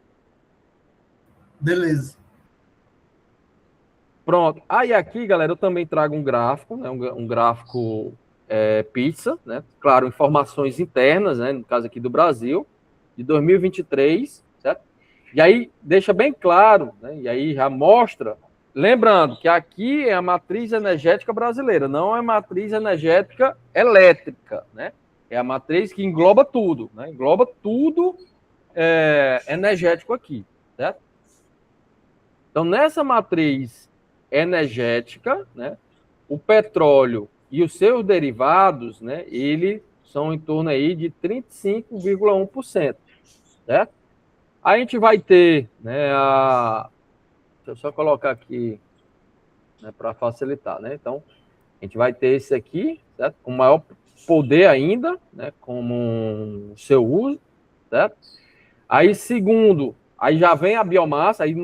[SPEAKER 4] beleza.
[SPEAKER 1] Pronto. Aí aqui, galera, eu também trago um gráfico, né, um gráfico pizza, né? Claro, informações internas, né, no caso aqui do Brasil, de 2023, certo? E aí deixa bem claro, né, e aí já mostra, lembrando que aqui é a matriz energética brasileira, não é a matriz energética elétrica, né? É a matriz que engloba tudo, né? Engloba tudo energético aqui, certo? Então, nessa matriz energética, né, o petróleo e os seus derivados, né, eles são em torno aí de 35,1%, certo? Aí a gente vai ter, né, deixa eu só colocar aqui, né, para facilitar, né? Então, a gente vai ter esse aqui, certo? Com maior poder ainda, né, como seu uso, certo? Aí, segundo, aí já vem a biomassa, aí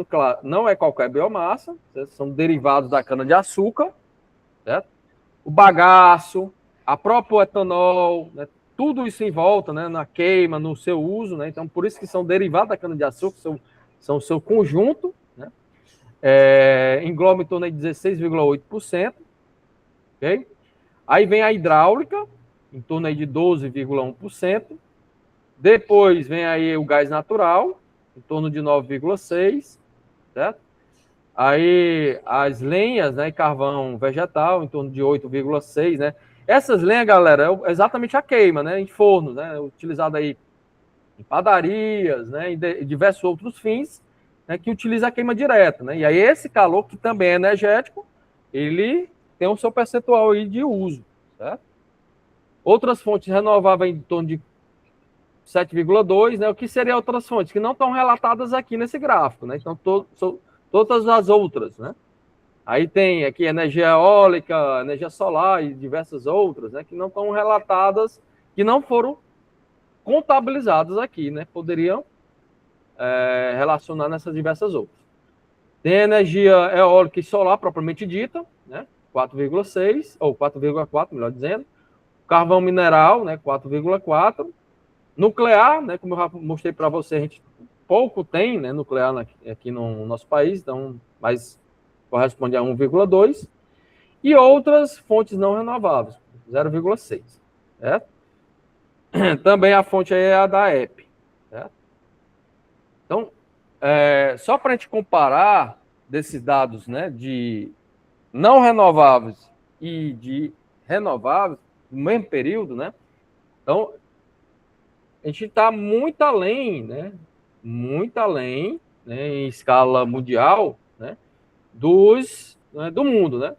[SPEAKER 1] não é qualquer biomassa, certo? São derivados da cana-de-açúcar, certo? O bagaço, a próprio etanol, né? Tudo isso em volta, né? Na queima, no seu uso, né? Então, por isso que são derivados da cana-de-açúcar, são o seu conjunto, né? Engloba em torno de 16,8%, ok? Aí vem a hidráulica, em torno aí de 12,1%. Depois vem aí o gás natural, em torno de 9,6%, certo? Aí as lenhas, né, e carvão vegetal, em torno de 8,6%, né? Essas lenhas, galera, é exatamente a queima, né, em fornos, né, utilizada aí em padarias, né, em diversos outros fins, né, que utiliza a queima direta, né? E aí esse calor, que também é energético, ele tem o seu percentual aí de uso, certo? Outras fontes renováveis em torno de 7,2, né? O que seriam outras fontes que não estão relatadas aqui nesse gráfico, né? Então, todas as outras, né? Aí tem aqui energia eólica, energia solar e diversas outras, né? Que não estão relatadas, que não foram contabilizadas aqui, né? Poderiam relacionar nessas diversas outras. Tem energia eólica e solar propriamente dita, né? 4,6, ou 4,4, melhor dizendo. Carvão mineral, né? 4,4. Nuclear, né, como eu já mostrei para você, a gente pouco tem, né, nuclear aqui no nosso país, então, mas corresponde a 1,2. e outras fontes não renováveis, 0,6. Certo? Também a fonte aí é a da EP. Certo? Então, só para a gente comparar desses dados, né, de não renováveis e de renováveis, no mesmo período, né? Então, a gente está muito além, né? Muito além, né, em escala mundial, né, do mundo, né?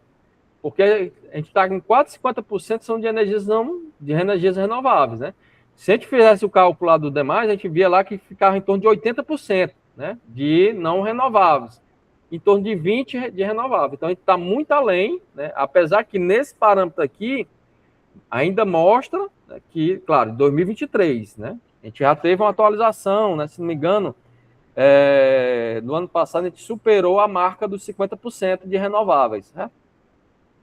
[SPEAKER 1] Porque a gente está com quase 50% são de energias renováveis, né? Se a gente fizesse o cálculo lá do demais, a gente via lá que ficava em torno de 80%, né, de não renováveis, em torno de 20% de renováveis. Então a gente está muito além, né? Apesar que nesse parâmetro aqui ainda mostra, né, que, claro, em 2023, né? A gente já teve uma atualização, né? Se não me engano, no ano passado a gente superou a marca dos 50% de renováveis, né?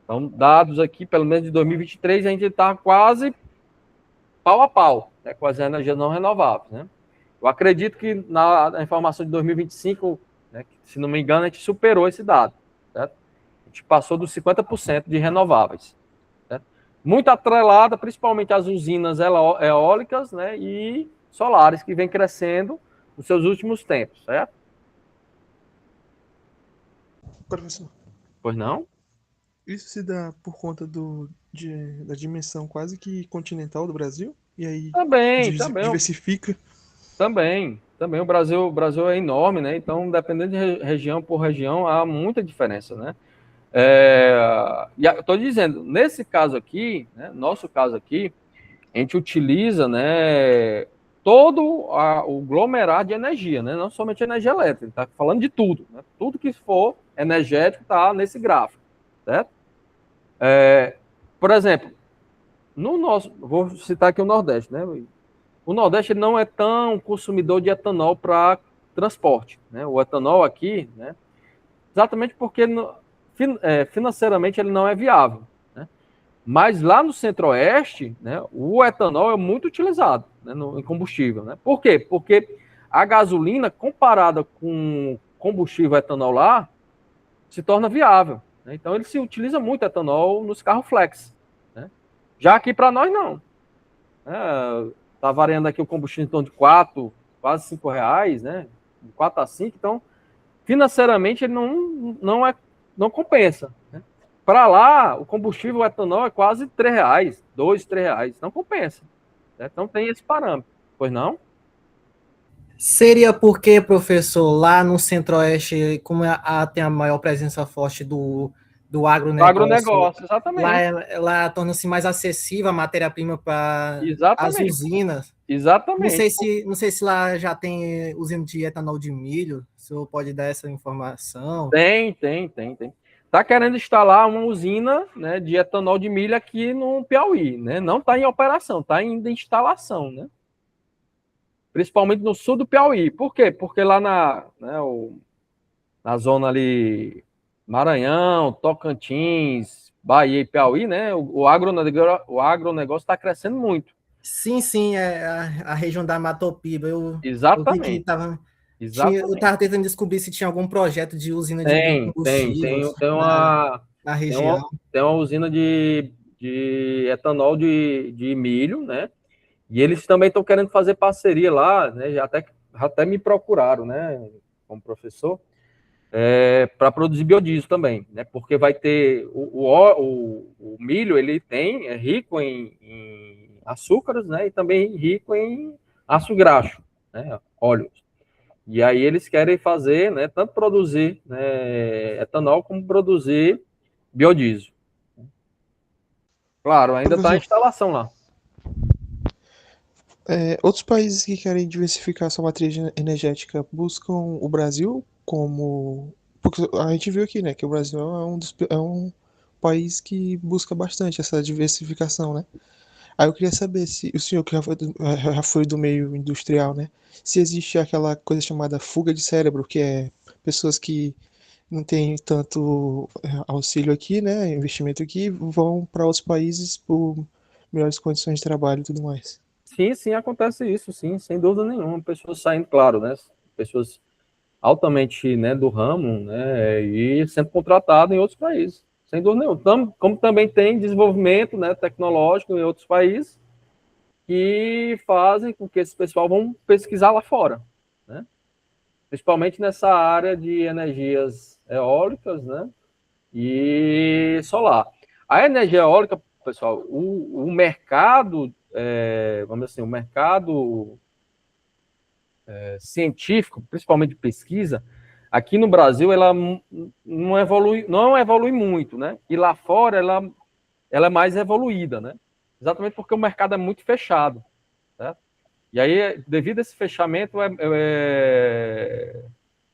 [SPEAKER 1] Então, dados aqui, pelo menos de 2023, a gente está quase pau a pau, né, com as energias não renováveis, né? Eu acredito que na informação de 2025, né, se não me engano, a gente superou esse dado, certo? A gente passou dos 50% de renováveis, certo? Muito atrelada, principalmente às usinas eólicas, né, e solares, que vem crescendo nos seus últimos tempos, certo?
[SPEAKER 5] Professor,
[SPEAKER 1] Pois não?
[SPEAKER 5] isso se dá por conta da dimensão quase que continental do Brasil? E aí
[SPEAKER 1] Também.
[SPEAKER 5] diversifica?
[SPEAKER 1] Também. O Brasil é enorme, né? Então, dependendo de região por região, há muita diferença, né? E eu estou dizendo, nesse caso aqui, né, nosso caso aqui, a gente utiliza, né, todo o aglomerado de energia, né? Não somente energia elétrica, está falando de tudo, né? Tudo que for energético está nesse gráfico, certo? Por exemplo, vou citar aqui o Nordeste, né? O Nordeste não é tão consumidor de etanol para transporte, né? O etanol aqui, né? Exatamente porque financeiramente ele não é viável, né? Mas lá no Centro-Oeste, né, o etanol é muito utilizado, né, em combustível, né? Por quê? Porque a gasolina, comparada com combustível etanol lá, se torna viável, né? Então ele se utiliza muito etanol nos carros flex, né? Já aqui para nós não. Está variando aqui o combustível em torno de 4, quase 5 reais, né? De 4 a 5, então financeiramente ele não compensa, né? Para lá, o combustível, o etanol, é quase 3 reais, 2, 3 reais, não compensa, né? Então tem esse parâmetro, pois não?
[SPEAKER 7] Seria porque, professor, lá no Centro-Oeste, como tem a maior presença forte do
[SPEAKER 1] Do
[SPEAKER 7] agronegócio,
[SPEAKER 1] agronegócio, exatamente.
[SPEAKER 7] lá torna-se mais acessível a matéria-prima para as
[SPEAKER 1] Exatamente.
[SPEAKER 7] usinas.
[SPEAKER 1] Exatamente.
[SPEAKER 7] Não sei se lá já tem usina de etanol de milho, o senhor pode dar essa informação?
[SPEAKER 1] Tem. Está querendo instalar uma usina, né, de etanol de milho aqui no Piauí, né? Não está em operação, está ainda em instalação, né? Principalmente no sul do Piauí. Por quê? Porque lá na zona ali, Maranhão, Tocantins, Bahia e Piauí, né? O agronegócio está crescendo muito.
[SPEAKER 7] Sim, é a região da Matopiba. Eu vi que
[SPEAKER 1] Exatamente.
[SPEAKER 7] eu estava tentando descobrir se tinha algum projeto de usina de biocombustíveis na região.
[SPEAKER 1] Tem uma usina de etanol de milho, né? E eles também estão querendo fazer parceria lá, né? Já até me procuraram, né? Como professor, para produzir biodiesel também, né? Porque vai ter o milho, ele é rico em açúcares, né? E também rico em ácido graxo, né? Óleos. E aí eles querem fazer, né? Tanto produzir, né, etanol como produzir biodiesel. Claro, ainda está em instalação lá.
[SPEAKER 5] Outros países que querem diversificar sua matriz energética buscam o Brasil como. Porque a gente viu aqui, né, que o Brasil é um país que busca bastante essa diversificação, né? Aí eu queria saber se o senhor que já foi do meio industrial, né? Se existe aquela coisa chamada fuga de cérebro, que é pessoas que não têm tanto auxílio aqui, né? Investimento aqui, vão para outros países por melhores condições de trabalho e tudo mais.
[SPEAKER 1] Sim, acontece isso, sim, sem dúvida nenhuma. Pessoas saindo, claro, né? Pessoas altamente, né, do ramo, né? E sendo contratadas em outros países, sem dúvida nenhuma. Como também tem desenvolvimento, né, tecnológico em outros países que fazem com que esse pessoal vão pesquisar lá fora, né? Principalmente nessa área de energias eólicas, né, e solar. A energia eólica, pessoal, o mercado, vamos dizer assim, o mercado científico, principalmente de pesquisa, aqui no Brasil, ela não evolui muito, né? E lá fora, ela é mais evoluída, né? Exatamente porque o mercado é muito fechado, certo? E aí, devido a esse fechamento,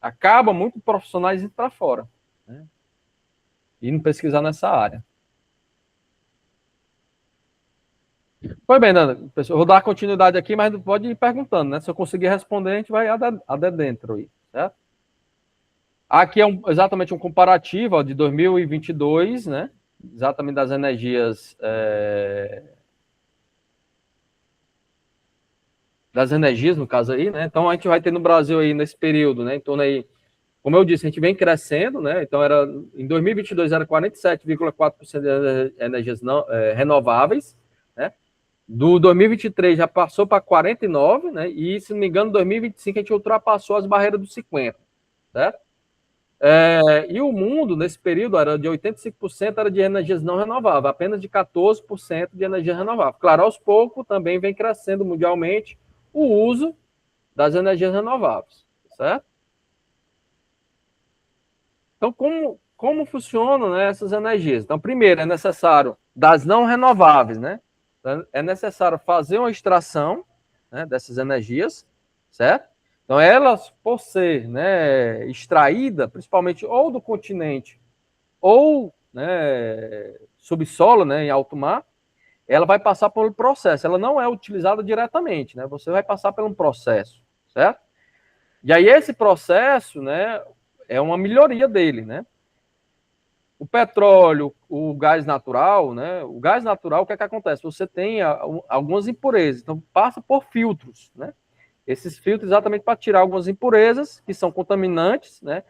[SPEAKER 1] acaba muito profissionais indo para fora, né? Indo pesquisar nessa área. Foi bem, Nanda. Pessoal, vou dar continuidade aqui, mas pode ir perguntando, né? Se eu conseguir responder, a gente vai adentro aí, certo? Aqui é exatamente um comparativo ó, de 2022, né? Exatamente das energias no caso aí, né? Então a gente vai ter no Brasil aí nesse período, né? Em torno aí, como eu disse, a gente vem crescendo, né? Então em 2022 era 47,4% de energias renováveis, né? Do 2023 já passou para 49, né? E se não me engano, em 2025 a gente ultrapassou as barreiras dos 50, certo? E o mundo, nesse período, era de 85% era de energias não renováveis, apenas de 14% de energia renovável. Claro, aos poucos também vem crescendo mundialmente o uso das energias renováveis, certo? Então, como funcionam, né, essas energias? Então, primeiro, é necessário, das não renováveis, né? É necessário fazer uma extração, né, dessas energias, certo? Então, elas, por ser, né, extraída, principalmente ou do continente ou, né, subsolo, né, em alto mar, ela vai passar por um processo. Ela não é utilizada diretamente, né? Você vai passar por um processo, certo? E aí esse processo, né, é uma melhoria dele, né? O petróleo, o gás natural, né? O gás natural, o que é que acontece? Você tem algumas impurezas, então passa por filtros, né? Esses filtros exatamente para tirar algumas impurezas que são contaminantes, né,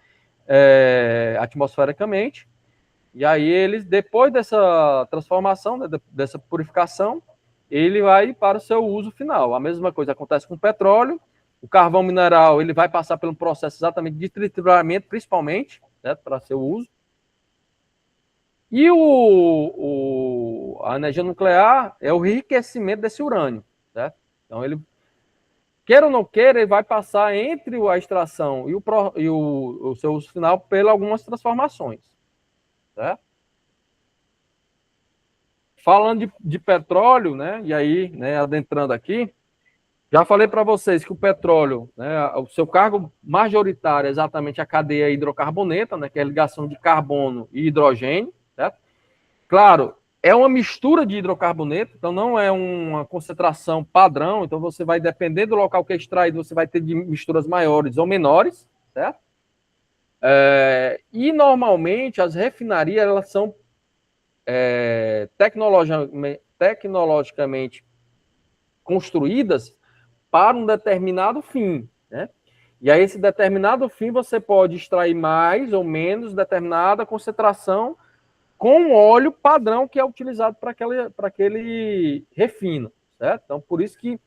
[SPEAKER 1] atmosfericamente. E aí eles, depois dessa transformação, né, dessa purificação, ele vai para o seu uso final. A mesma coisa acontece com o petróleo. O carvão mineral ele vai passar por um processo exatamente de trituramento, principalmente, né, para seu uso. E a energia nuclear é o enriquecimento desse urânio, certo? Então ele, queira ou não queira, ele vai passar entre a extração e o seu uso final por algumas transformações, certo? Falando de petróleo, né, e aí, né, adentrando aqui, já falei para vocês que o petróleo, né, o seu cargo majoritário é exatamente a cadeia hidrocarboneta, né, que é a ligação de carbono e hidrogênio, certo? Claro, é uma mistura de hidrocarboneto, então não é uma concentração padrão, então você vai, depender do local que é extraído, você vai ter de misturas maiores ou menores, certo? E normalmente as refinarias, elas são tecnologicamente construídas para um determinado fim, né? E aí esse determinado fim você pode extrair mais ou menos determinada concentração com o óleo padrão que é utilizado para aquele refino, certo? Então, por isso que,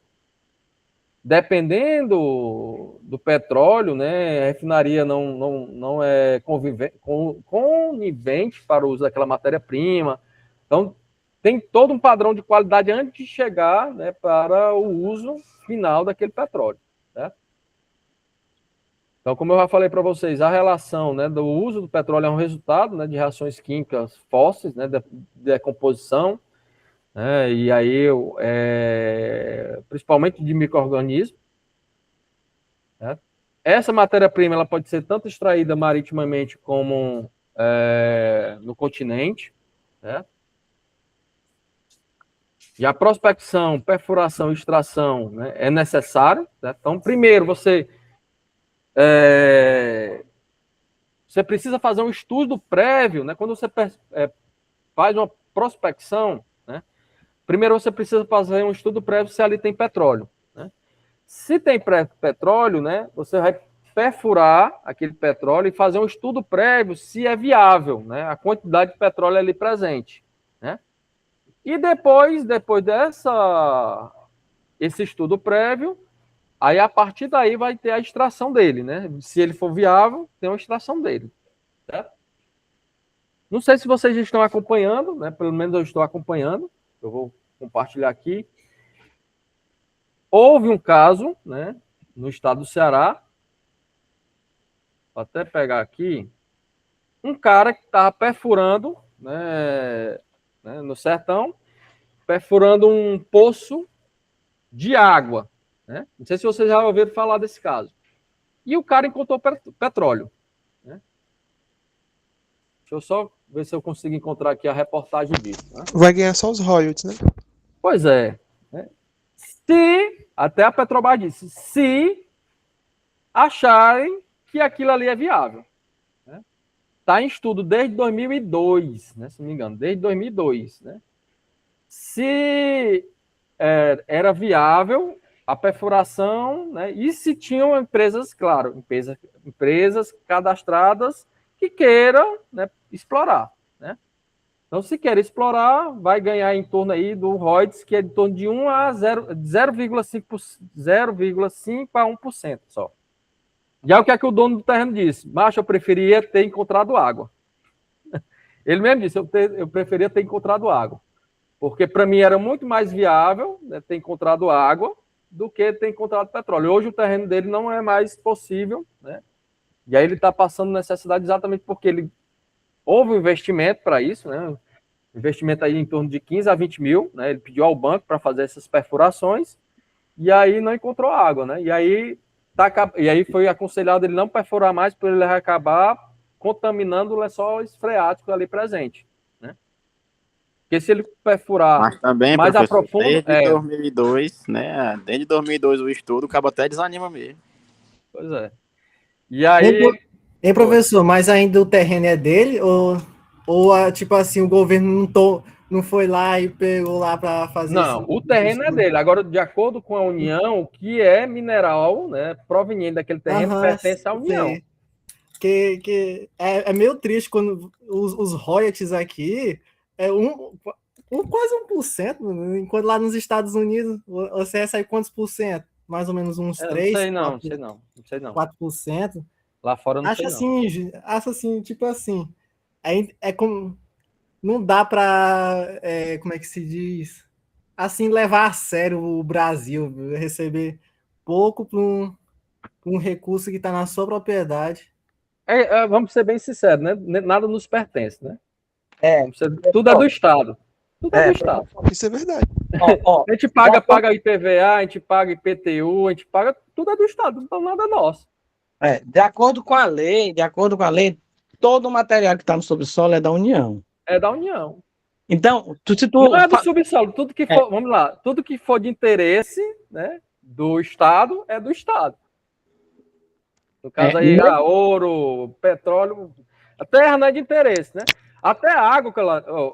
[SPEAKER 1] dependendo do petróleo, né, a refinaria não é conivente para o uso daquela matéria-prima. Então, tem todo um padrão de qualidade antes de chegar, né, para o uso final daquele petróleo, certo? Então, como eu já falei para vocês, a relação, né, do uso do petróleo é um resultado, né, de reações químicas fósseis, né, de decomposição, né, e aí principalmente de micro-organismos, né? Essa matéria-prima ela pode ser tanto extraída maritimamente como no continente, certo? E a prospecção, perfuração e extração, né, é necessário, certo? Então, primeiro, você precisa fazer um estudo prévio, né? Quando você faz uma prospecção, né? Primeiro você precisa fazer um estudo prévio se ali tem petróleo, né? Se tem petróleo, né? Você vai perfurar aquele petróleo e fazer um estudo prévio se é viável, né, a quantidade de petróleo ali presente, né? E depois esse estudo prévio, aí a partir daí vai ter a extração dele, né? Se ele for viável, tem uma extração dele, certo? Não sei se vocês estão acompanhando, né? Pelo menos eu estou acompanhando. Eu vou compartilhar aqui. Houve um caso, né, no estado do Ceará. Vou até pegar aqui. Um cara que estava perfurando, né, no sertão, perfurando um poço de água, né? Não sei se vocês já ouviram falar desse caso. E o cara encontrou petróleo, né? Deixa eu só ver se eu consigo encontrar aqui a reportagem disso, né?
[SPEAKER 5] Vai ganhar só os royalties, né?
[SPEAKER 1] Pois é, né? Se, até a Petrobras disse, se acharem que aquilo ali é viável. Está em estudo desde 2002, né, se não me engano, desde 2002. Né? Se era viável a perfuração, né, e se tinham empresas, claro, empresas cadastradas que queiram, né, explorar. Né? Então, se quer explorar, vai ganhar em torno aí do royalties, que é de torno de 1 a 0,5 a 1% só. E aí o que é que o dono do terreno disse? Macho, eu preferia ter encontrado água. Ele mesmo disse, eu preferia ter encontrado água. Porque para mim era muito mais viável, né, ter encontrado água do que ter encontrado petróleo. Hoje o terreno dele não é mais possível, né? E aí ele está passando necessidade exatamente porque houve um investimento para isso, né? Investimento aí em torno de 15 a 20 mil, né? Ele pediu ao banco para fazer essas perfurações e aí não encontrou água, né? E aí foi aconselhado ele não perfurar mais, porque ele vai acabar contaminando o lençol freático ali presente, né? Porque se ele perfurar
[SPEAKER 6] Mas também,
[SPEAKER 1] mais a
[SPEAKER 6] professor,
[SPEAKER 1] profundo...
[SPEAKER 6] desde 2002, né? Desde 2002 o estudo, o cabo até desanima mesmo.
[SPEAKER 1] Pois é. E aí...
[SPEAKER 7] Hein, professor, mas ainda o terreno é dele? Ou tipo assim, o governo não foi lá e pegou lá para fazer
[SPEAKER 1] Não, o terreno é dele. Agora, de acordo com a União, o que é mineral, né, proveniente daquele terreno, pertence à União.
[SPEAKER 7] Sei. Que é meio triste quando os royalties aqui é quase 1%, enquanto lá nos Estados Unidos você recebe quantos por cento? Mais ou menos uns 3%,
[SPEAKER 1] Não sei não.
[SPEAKER 7] 4%.
[SPEAKER 1] Lá fora não sei não.
[SPEAKER 7] Acho assim, tipo assim, é como não dá para, como é que se diz, assim, levar a sério o Brasil, receber pouco por um recurso que está na sua propriedade.
[SPEAKER 1] Vamos ser bem sinceros, né? Nada nos pertence, né? Tudo é do Estado. Tudo é do Estado.
[SPEAKER 5] Isso é verdade.
[SPEAKER 1] A gente paga IPVA, a gente paga IPTU, a gente paga... Tudo é do Estado, então nada é nosso.
[SPEAKER 2] De acordo com a lei, todo o material que está no subsolo é da União.
[SPEAKER 1] É da União.
[SPEAKER 2] Então,
[SPEAKER 1] não é do subsolo, tudo que for, vamos lá, tudo que for de interesse, né, do Estado é do Estado. No caso aí, ouro, petróleo, a terra não é de interesse, né? Até a água,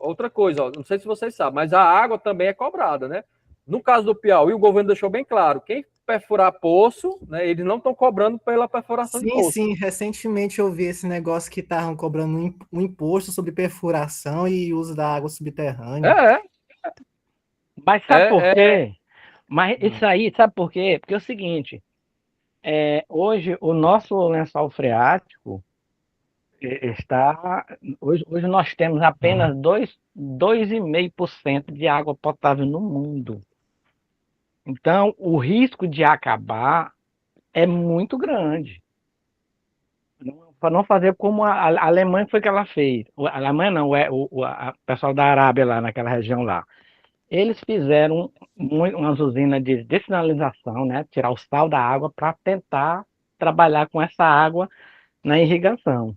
[SPEAKER 1] outra coisa, não sei se vocês sabem, mas a água também é cobrada, né? No caso do Piauí, o governo deixou bem claro, quem perfurar poço, né, eles não estão cobrando pela perfuração de poço.
[SPEAKER 7] Sim, recentemente eu vi esse negócio que estavam cobrando um imposto sobre perfuração e uso da água subterrânea.
[SPEAKER 2] Mas sabe por quê? Mas isso aí, sabe por quê? Porque é o seguinte, hoje o nosso lençol freático hoje nós temos apenas 2,5% de água potável no mundo. Então, o risco de acabar é muito grande. Para não fazer como a Alemanha foi que ela fez. A Alemanha não, o pessoal da Arábia lá, naquela região lá. Eles fizeram umas usinas de dessalinização, né? Tirar o sal da água para tentar trabalhar com essa água na irrigação.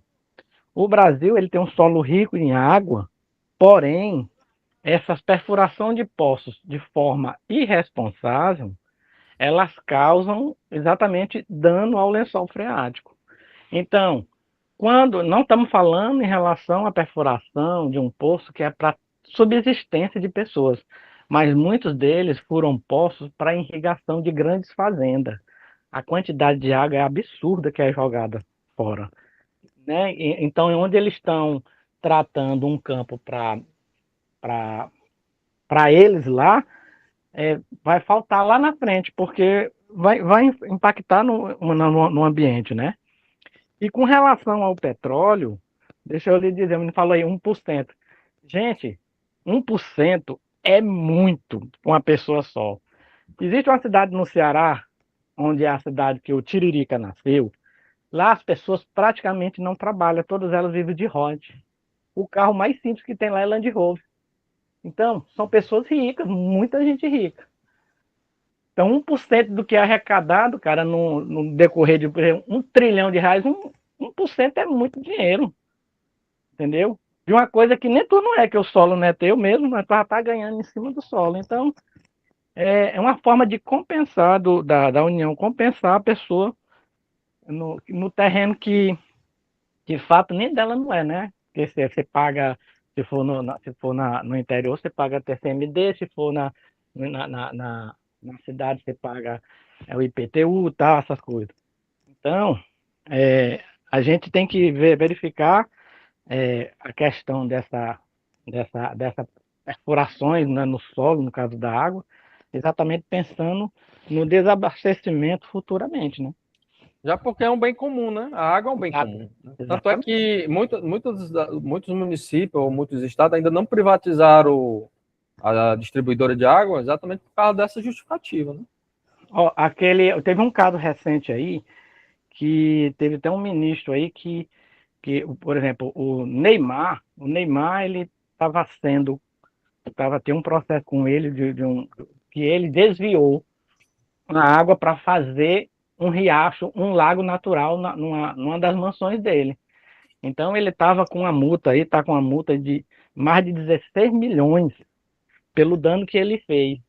[SPEAKER 2] O Brasil ele tem um solo rico em água, porém, essas perfurações de poços de forma irresponsável, elas causam exatamente dano ao lençol freático. Então, quando não estamos falando em relação à perfuração de um poço que é para subsistência de pessoas, mas muitos deles foram poços para irrigação de grandes fazendas. a quantidade de água é absurda que é jogada fora, né? Então, onde eles estão tratando um campo para eles lá, vai faltar lá na frente, porque vai impactar no ambiente, né? E com relação ao petróleo, deixa eu lhe dizer, me falou aí 1%. Gente, 1% é muito para uma pessoa só. Existe uma cidade no Ceará, onde é a cidade que o Tiririca nasceu. Lá as pessoas praticamente não trabalham, todas elas vivem de royalties. O carro mais simples que tem lá é Land Rover. Então, são pessoas ricas, muita gente rica. Então, 1% do que é arrecadado, cara, no decorrer de, por exemplo, R$ 1 trilhão, 1% é muito dinheiro. Entendeu? De uma coisa que nem tu não é, que o solo não é teu mesmo, mas tu já tá ganhando em cima do solo. Então, é uma forma de compensar, da União, compensar a pessoa no terreno que, de fato, nem dela não é, né? Porque você paga, se for no interior, você paga TCMD, se for na cidade, você paga o IPTU, tá, essas coisas. Então, a gente tem que verificar a questão dessa perfurações, né, no solo, no caso da água, exatamente pensando no desabastecimento futuramente, né?
[SPEAKER 1] Já porque é um bem comum, né? A água é um bem comum. Né? Tanto é que muitos municípios ou muitos estados ainda não privatizaram a distribuidora de água exatamente por causa dessa justificativa, né?
[SPEAKER 2] Ó, teve um caso recente aí, que teve até um ministro aí que por exemplo, o Neymar, ele tem um processo com ele que ele desviou a água para fazer um riacho, um lago natural numa das mansões dele. Então ele estava com uma multa aí, tá com uma multa de mais de 16 milhões pelo dano que ele fez.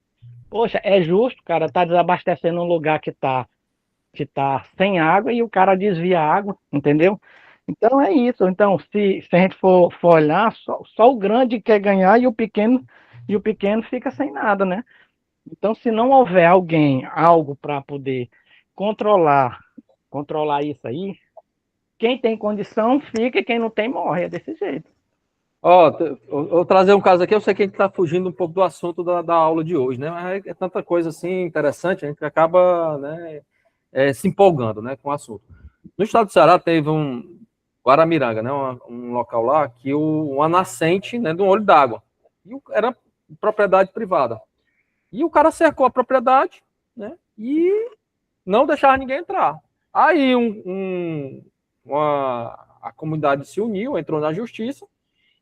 [SPEAKER 2] Poxa, é justo, cara, tá desabastecendo um lugar que tá sem água e o cara desvia a água, entendeu? Então é isso. Então, se a gente for olhar, só o grande quer ganhar e o pequeno fica sem nada, né? Então, se não houver algo para poder controlar isso aí, quem tem condição fica e quem não tem morre. É desse jeito.
[SPEAKER 1] Ó, eu vou trazer um caso aqui, eu sei que a gente está fugindo um pouco do assunto da aula de hoje, né? Mas é tanta coisa assim interessante, a gente acaba, né, se empolgando, né, com o assunto. No estado do Ceará teve um Guaramiranga, né, um local lá que uma nascente, né, de um olho d'água. E era propriedade privada. E o cara cercou a propriedade, né, e não deixava ninguém entrar. Aí a comunidade se uniu, entrou na justiça,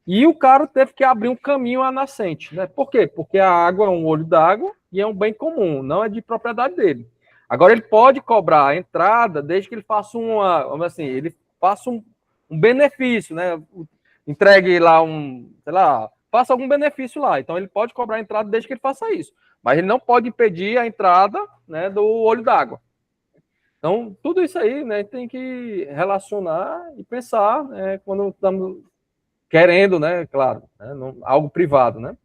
[SPEAKER 1] e o cara teve que abrir um caminho à nascente, né? Por quê? Porque a água é um olho d'água e é um bem comum, não é de propriedade dele. Agora ele pode cobrar a entrada desde que ele faça um benefício, né? Entregue lá faça algum benefício lá. Então ele pode cobrar a entrada desde que ele faça isso. Mas ele não pode impedir a entrada, né, do olho d'água. Então, tudo isso aí, né, tem que relacionar e pensar, né, quando estamos querendo, né, claro, né, algo privado, né?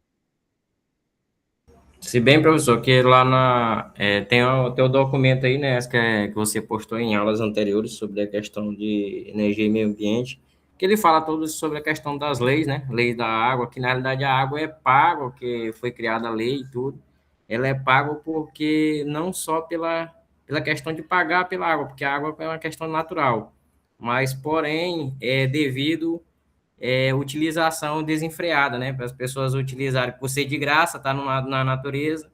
[SPEAKER 8] Se bem, professor, que lá tem o documento aí, né, que você postou em aulas anteriores sobre a questão de energia e meio ambiente, que ele fala todo sobre a questão das leis, né, lei da água, que na realidade a água é pago, que foi criada a lei e tudo, ela é pago porque não só pela questão de pagar pela água, porque a água é uma questão natural, mas, porém, é devido utilização desenfreada, né? Para as pessoas utilizarem por ser de graça, tá na natureza,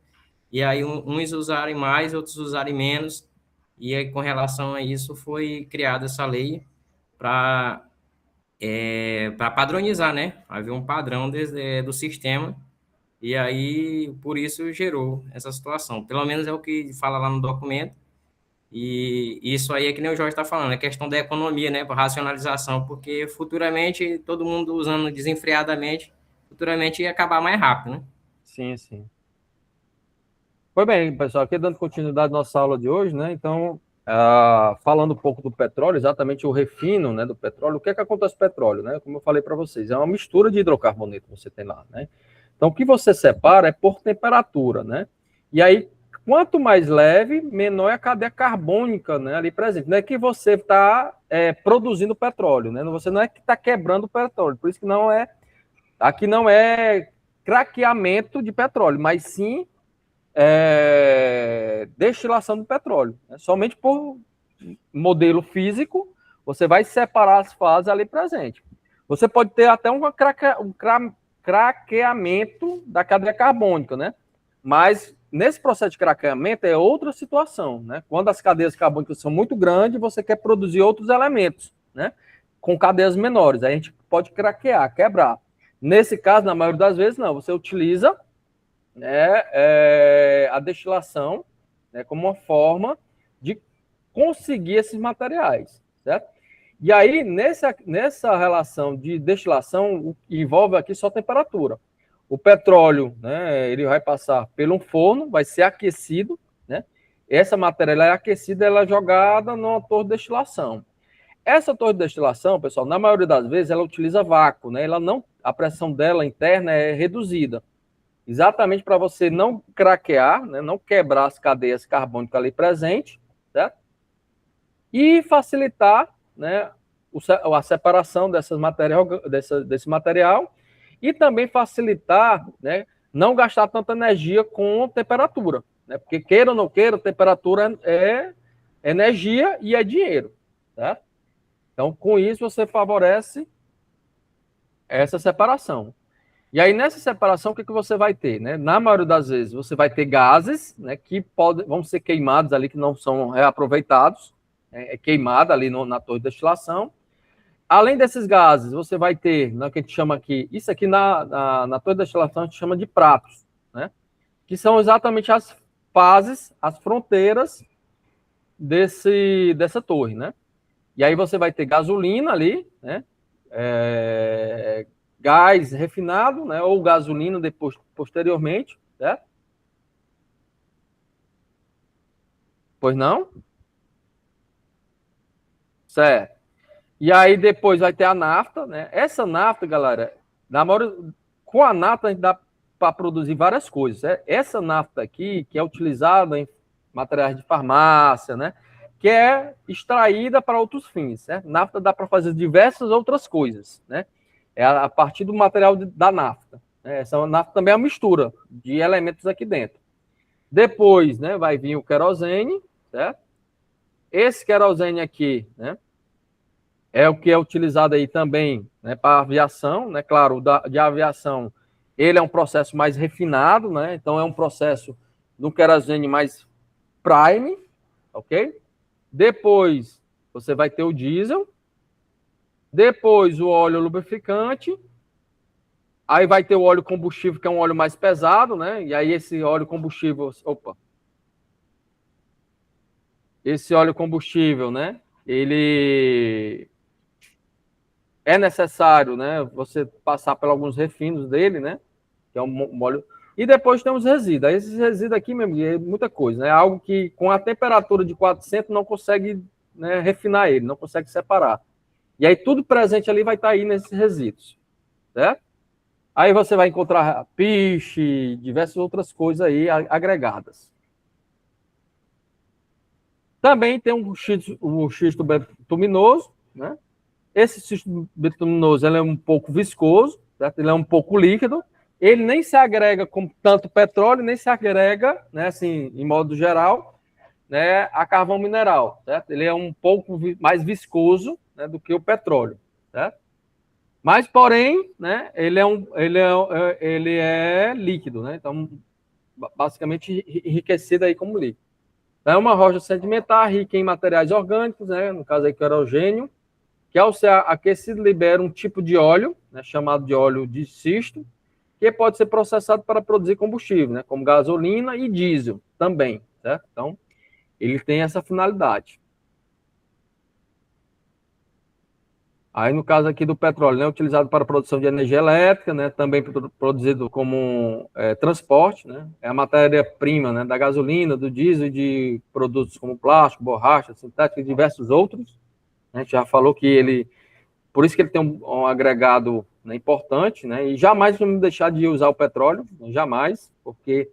[SPEAKER 8] e aí uns usarem mais, outros usarem menos, e aí com relação a isso foi criada essa lei para padronizar, né? Havia um padrão do sistema, e aí por isso gerou essa situação. Pelo menos é o que fala lá no documento. E isso aí é que nem o Jorge está falando, é questão da economia, né, para racionalização, porque futuramente, todo mundo usando desenfreadamente, futuramente ia acabar mais rápido, né?
[SPEAKER 1] Sim, sim. Pois bem, pessoal, aqui dando continuidade à nossa aula de hoje, né, então, falando um pouco do petróleo, exatamente o refino, né, do petróleo, o que é que acontece com o petróleo, né, como eu falei para vocês, é uma mistura de hidrocarboneto que você tem lá, né, então o que você separa é por temperatura, né, e aí quanto mais leve, menor é a cadeia carbônica, né, ali presente. Não é que você está produzindo petróleo, né? Você não é que está quebrando o petróleo. Por isso que aqui não é craqueamento de petróleo, mas sim destilação do petróleo. Né? Somente por modelo físico, você vai separar as fases ali presentes. Você pode ter até um craqueamento da cadeia carbônica, né? Mas nesse processo de craqueamento é outra situação, né? Quando as cadeias carbônicas são muito grandes, você quer produzir outros elementos, né? Com cadeias menores, aí a gente pode craquear, quebrar. Nesse caso, na maioria das vezes, não. Você utiliza, né, a destilação, né, como uma forma de conseguir esses materiais, certo? E aí, nessa relação de destilação, o que envolve aqui só temperatura. O petróleo, né, ele vai passar pelo forno, vai ser aquecido, né? Essa matéria ela é aquecida, ela é jogada numa torre de destilação. Essa torre de destilação, pessoal, na maioria das vezes, ela utiliza vácuo, né? A pressão dela interna é reduzida, exatamente para você não craquear, né? Não quebrar as cadeias carbônicas ali presentes, certo? E facilitar, né, a separação desse material e também facilitar, né, não gastar tanta energia com temperatura, né? Porque queira ou não queira, temperatura é energia e é dinheiro, tá? Então, com isso, você favorece essa separação. E aí, nessa separação, o que você vai ter? Né? Na maioria das vezes, você vai ter gases, né, que vão ser queimados ali, que não são reaproveitados, é queimada ali na torre de destilação. Além desses gases, você vai ter, né, o que a gente chama aqui, isso aqui na torre de destilação a gente chama de pratos, né, que são exatamente as fases, as fronteiras dessa torre, né? E aí você vai ter gasolina ali, né? Gás refinado, né? Ou gasolina posteriormente, certo? Pois não? Certo. E aí depois vai ter a nafta, né? Essa nafta, galera, com a nafta a gente dá para produzir várias coisas. Né? Essa nafta aqui, que é utilizada em materiais de farmácia, né? Que é extraída para outros fins. Né? Nafta dá para fazer diversas outras coisas, né? É a partir do material da nafta. Né? Essa nafta também é uma mistura de elementos aqui dentro. Depois, né, vai vir o querosene, certo? Esse querosene aqui, né, é o que é utilizado aí também, né, para aviação, né? Claro, de aviação, ele é um processo mais refinado, né? Então é um processo do querosene mais prime, ok? Depois, você vai ter o diesel. Depois, o óleo lubrificante. Aí vai ter o óleo combustível, que é um óleo mais pesado, né? E aí esse óleo combustível... Esse óleo combustível, né? Ele é necessário, né? Você passar por alguns refinos dele, né? Que é um óleo... E depois tem os resíduos. Aí esses resíduos aqui, mesmo, é muita coisa, né? É algo que com a temperatura de 400 não consegue, né, refinar ele, não consegue separar. E aí tudo presente ali vai estar aí nesses resíduos, certo? Aí você vai encontrar piche, diversas outras coisas aí agregadas. Também tem o xisto bituminoso, né? Esse xisto bituminoso ele é um pouco viscoso, certo? Ele é um pouco líquido. Ele nem se agrega com tanto petróleo, nem se agrega, né, assim, em modo geral, né, a carvão mineral, certo? Ele é um pouco mais viscoso, né, do que o petróleo, certo? Mas, porém, né, ele é líquido, né? Então, basicamente enriquecido aí como líquido. Então, é uma rocha sedimentar rica em materiais orgânicos, né? No caso aí, querogênio, que ao ser aquecido libera um tipo de óleo, né, chamado de óleo de xisto, que pode ser processado para produzir combustível, né, como gasolina e diesel também, certo? Então, ele tem essa finalidade. Aí, no caso aqui do petróleo, né, utilizado para a produção de energia elétrica, né, também produzido como transporte, né, é a matéria-prima, né, da gasolina, do diesel e de produtos como plástico, borracha, sintética e diversos outros. A gente já falou que ele... Por isso que ele tem um agregado, né, importante, né, e jamais vamos deixar de usar o petróleo, jamais, porque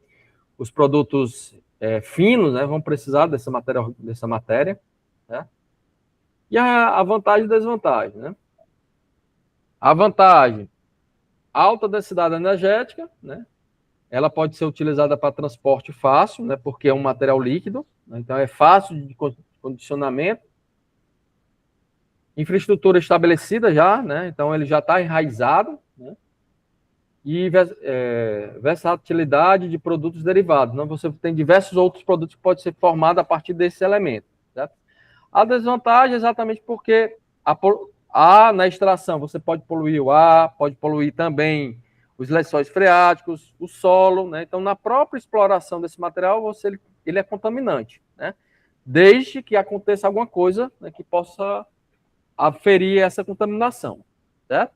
[SPEAKER 1] os produtos finos, né, vão precisar dessa matéria, né? E a vantagem e desvantagem, né? A vantagem, alta densidade energética, né? Ela pode ser utilizada para transporte fácil, né? Porque é um material líquido, né? Então é fácil de condicionamento. Infraestrutura estabelecida já, né? Então ele já está enraizado, né? E versatilidade de produtos derivados. Né? Você tem diversos outros produtos que podem ser formados a partir desse elemento. Certo? A desvantagem é exatamente porque na extração você pode poluir o ar, pode poluir também os lençóis freáticos, o solo. Né? Então, na própria exploração desse material, ele é contaminante. Né? Desde que aconteça alguma coisa, né, que possa aferir essa contaminação. Certo?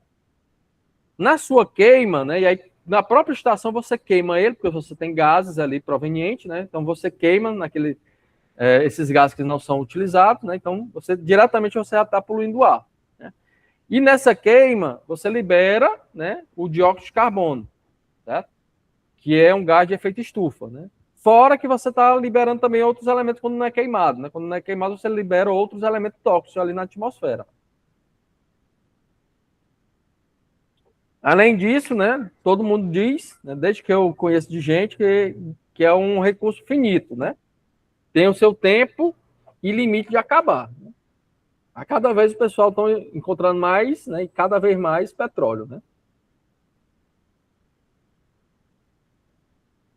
[SPEAKER 1] Na sua queima, né, e aí na própria estação você queima ele, porque você tem gases ali provenientes, né, então você queima esses gases que não são utilizados, né, então diretamente você já está poluindo o ar. Né, e nessa queima você libera, né, o dióxido de carbono, certo? Que é um gás de efeito estufa. Né, fora que você está liberando também outros elementos quando não é queimado. Né, quando não é queimado você libera outros elementos tóxicos ali na atmosfera. Além disso, né, todo mundo diz, né, desde que eu conheço de gente, que é um recurso finito, né? Tem o seu tempo e limite de acabar. Né? A cada vez o pessoal está encontrando mais, né, e cada vez mais petróleo. Né?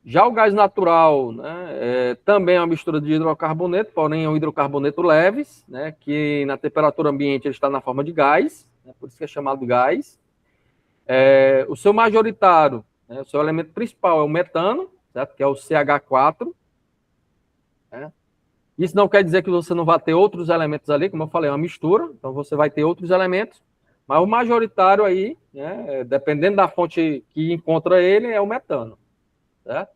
[SPEAKER 1] Já o gás natural, né, também é uma mistura de hidrocarboneto, porém é um hidrocarboneto leves, né, que na temperatura ambiente ele está na forma de gás, né, por isso que é chamado gás. O seu majoritário, né, o seu elemento principal é o metano, certo? Que é o CH4. Né? Isso não quer dizer que você não vai ter outros elementos ali, como eu falei, é uma mistura, então você vai ter outros elementos, mas o majoritário aí, né, dependendo da fonte que encontra ele, é o metano. Certo?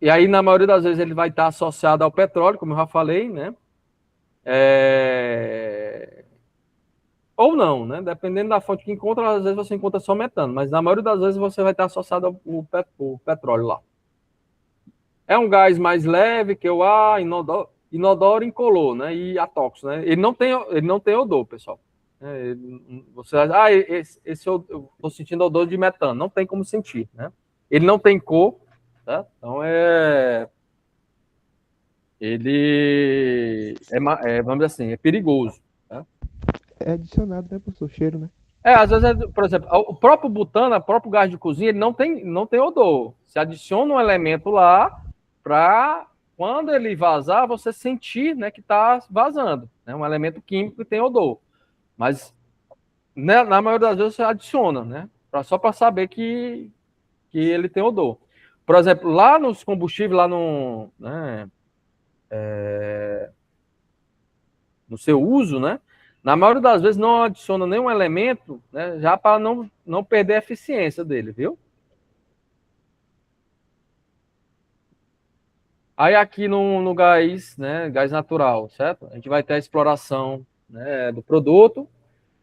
[SPEAKER 1] E aí, na maioria das vezes, ele vai estar associado ao petróleo, como eu já falei, né? Ou não, né? Dependendo da fonte que encontra, às vezes você encontra só metano, mas na maioria das vezes você vai estar associado ao petróleo lá. É um gás mais leve que o ar, inodoro, incolor, né? E atóxico, né? Ele não tem odor, pessoal. Você vai, esse eu estou sentindo odor de metano. Não tem como sentir, né? Ele não tem cor, tá? Então vamos dizer assim, é perigoso. Tá?
[SPEAKER 5] É adicionado, né, professor? Cheiro, né?
[SPEAKER 1] Às vezes, por exemplo, o próprio butano, o próprio gás de cozinha, ele não tem odor. Se adiciona um elemento lá para, quando ele vazar, você sentir, né, que está vazando. É um elemento químico que tem odor. Mas, né, na maioria das vezes, você adiciona, né? Só para saber que ele tem odor. Por exemplo, lá nos combustíveis, lá no seu uso, né? Na maioria das vezes não adiciona nenhum elemento, né, já para não perder a eficiência dele, viu? Aí aqui no gás, né, gás natural, certo? A gente vai ter a exploração, né, do produto.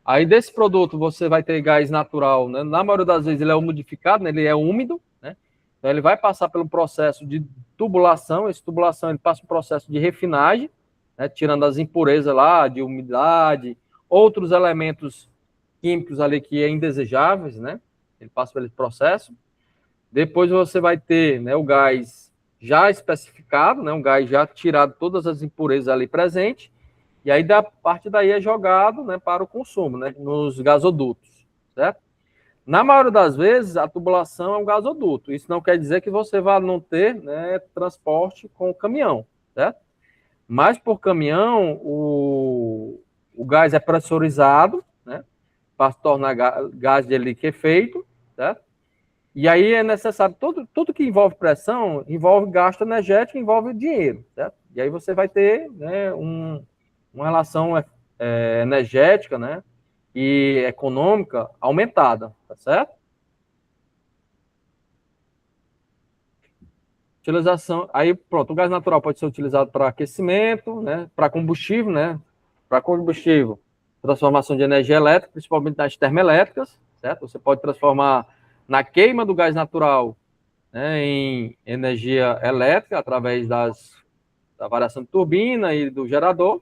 [SPEAKER 1] Aí desse produto você vai ter gás natural, né? Na maioria das vezes ele é umidificado, né, ele é úmido, né? Então ele vai passar pelo processo de tubulação. Essa tubulação ele passa um processo de refinagem, né, tirando as impurezas lá, de umidade, outros elementos químicos ali que é indesejáveis, né? Ele passa pelo processo. Depois você vai ter, né, o gás já especificado, né, um gás já tirado todas as impurezas ali presentes, e aí da parte daí é jogado, né, para o consumo, né, nos gasodutos, certo? Na maioria das vezes a tubulação é um gasoduto. Isso não quer dizer que você vai não ter, né, transporte com caminhão, certo? Mas por caminhão, o gás é pressurizado, né, para se tornar gás de liquefeito, certo? E aí é necessário, tudo que envolve pressão, envolve gasto energético, envolve dinheiro, certo? E aí você vai ter, né, uma relação energética, né, e econômica aumentada, tá certo? Utilização, aí pronto, o gás natural pode ser utilizado para aquecimento, né, para combustível, né, transformação de energia elétrica, principalmente nas termoelétricas, certo? Você pode transformar na queima do gás natural, né, em energia elétrica através da variação de turbina e do gerador.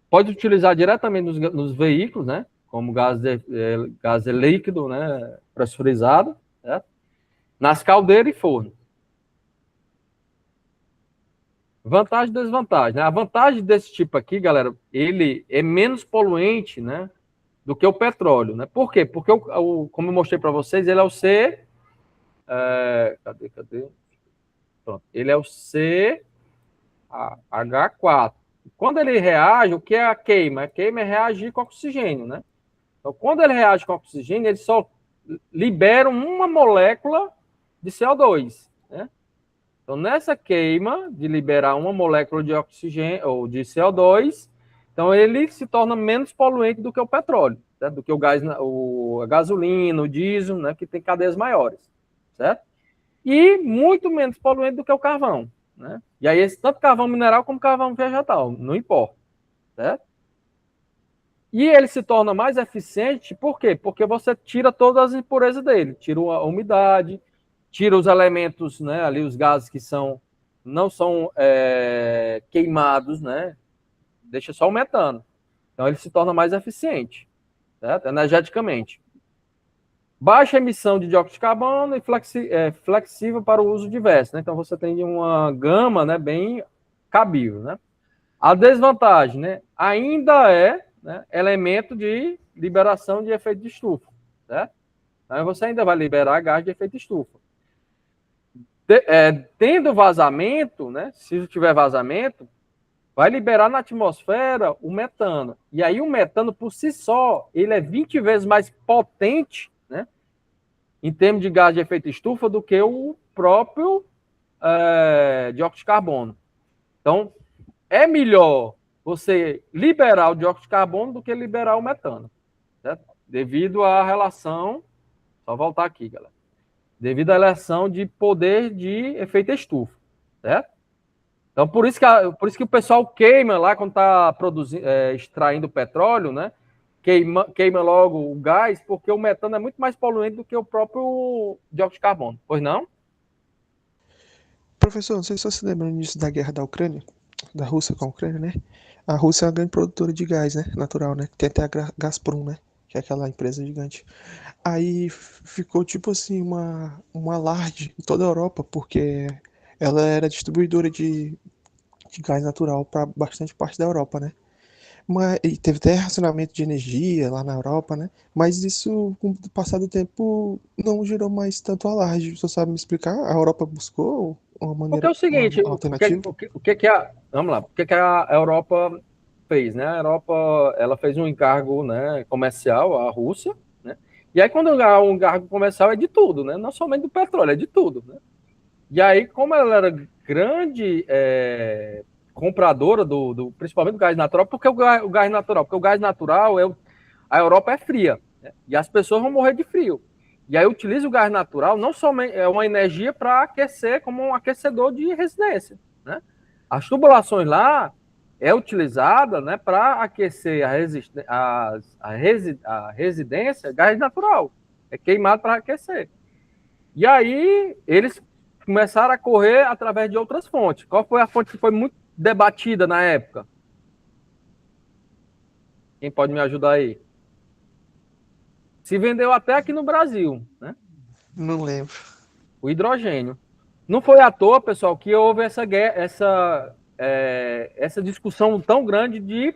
[SPEAKER 1] Pode utilizar diretamente nos veículos, né, como gás líquido, né, pressurizado, certo? Nas caldeiras e forno. Vantagem e desvantagem, né? A vantagem desse tipo aqui, galera, ele é menos poluente, né, do que o petróleo, né? Por quê? Porque, como eu mostrei para vocês, ele é o cadê? Pronto. Ele é o CH4. Quando ele reage, o que é a queima? A queima é reagir com oxigênio, né? Então, quando ele reage com oxigênio, ele só libera uma molécula de CO2, né? Então, nessa queima de liberar uma molécula de oxigênio ou de CO2, então ele se torna menos poluente do que o petróleo, certo? Do que o gás, a gasolina, o diesel, né, que tem cadeias maiores, certo? E muito menos poluente do que o carvão, né? E aí tanto carvão mineral como carvão vegetal, não importa, certo? E ele se torna mais eficiente, por quê? Porque você tira todas as impurezas dele, tira a umidade, tira os elementos, né, ali os gases que não são queimados, né, deixa só o metano. Então ele se torna mais eficiente, certo? Energeticamente. Baixa emissão de dióxido de carbono e flexível para o uso diverso, né? Então você tem uma gama, né, bem cabível, né? A desvantagem, né, ainda né, elemento de liberação de efeito de estufa, certo? Então você ainda vai liberar gás de efeito de estufa. Tendo vazamento, né, se tiver vazamento, vai liberar na atmosfera o metano. E aí o metano, por si só, ele é 20 vezes mais potente, né, em termos de gás de efeito estufa do que o próprio dióxido de carbono. Então, é melhor você liberar o dióxido de carbono do que liberar o metano, certo? Devido à relação, só voltar aqui, galera, devido à relação de poder de efeito estufa, certo? Então, por isso que o pessoal queima lá quando está extraindo petróleo, né? Queima logo o gás, porque o metano é muito mais poluente do que o próprio dióxido de carbono. Pois não?
[SPEAKER 5] Professor, não sei se você se lembra disso da guerra da Ucrânia, da Rússia com a Ucrânia, né? A Rússia é uma grande produtora de gás, né? Natural, né? Tem até a Gazprom, né? Que é aquela empresa gigante. Aí ficou tipo assim uma alarde em toda a Europa, porque ela era distribuidora de gás natural para bastante parte da Europa, né? E teve até racionamento de energia lá na Europa, né? Mas isso, com o passar do tempo, não gerou mais tanto alarde. Você sabe me explicar? A Europa buscou uma
[SPEAKER 1] Porque é
[SPEAKER 5] maneira,
[SPEAKER 1] o seguinte,
[SPEAKER 5] uma alternativa?
[SPEAKER 1] vamos lá, o que a Europa fez, né? A Europa, ela fez um encargo, né, comercial à Rússia, né? E aí quando um encargo comercial é de tudo, né? Não somente do petróleo, é de tudo, né? E aí, como ela era grande compradora principalmente do gás natural, porque o gás natural? Porque o gás natural, a Europa é fria, né? E as pessoas vão morrer de frio. E aí utiliza o gás natural, não somente é uma energia para aquecer, como um aquecedor de residência, né? As tubulações lá é utilizada, né, para aquecer a residência, gás natural. É queimado para aquecer. E aí eles começaram a correr através de outras fontes. Qual foi a fonte que foi muito debatida na época? Quem pode me ajudar aí? Se vendeu até aqui no Brasil, né?
[SPEAKER 5] Não lembro.
[SPEAKER 1] O hidrogênio. Não foi à toa, pessoal, que houve essa discussão tão grande de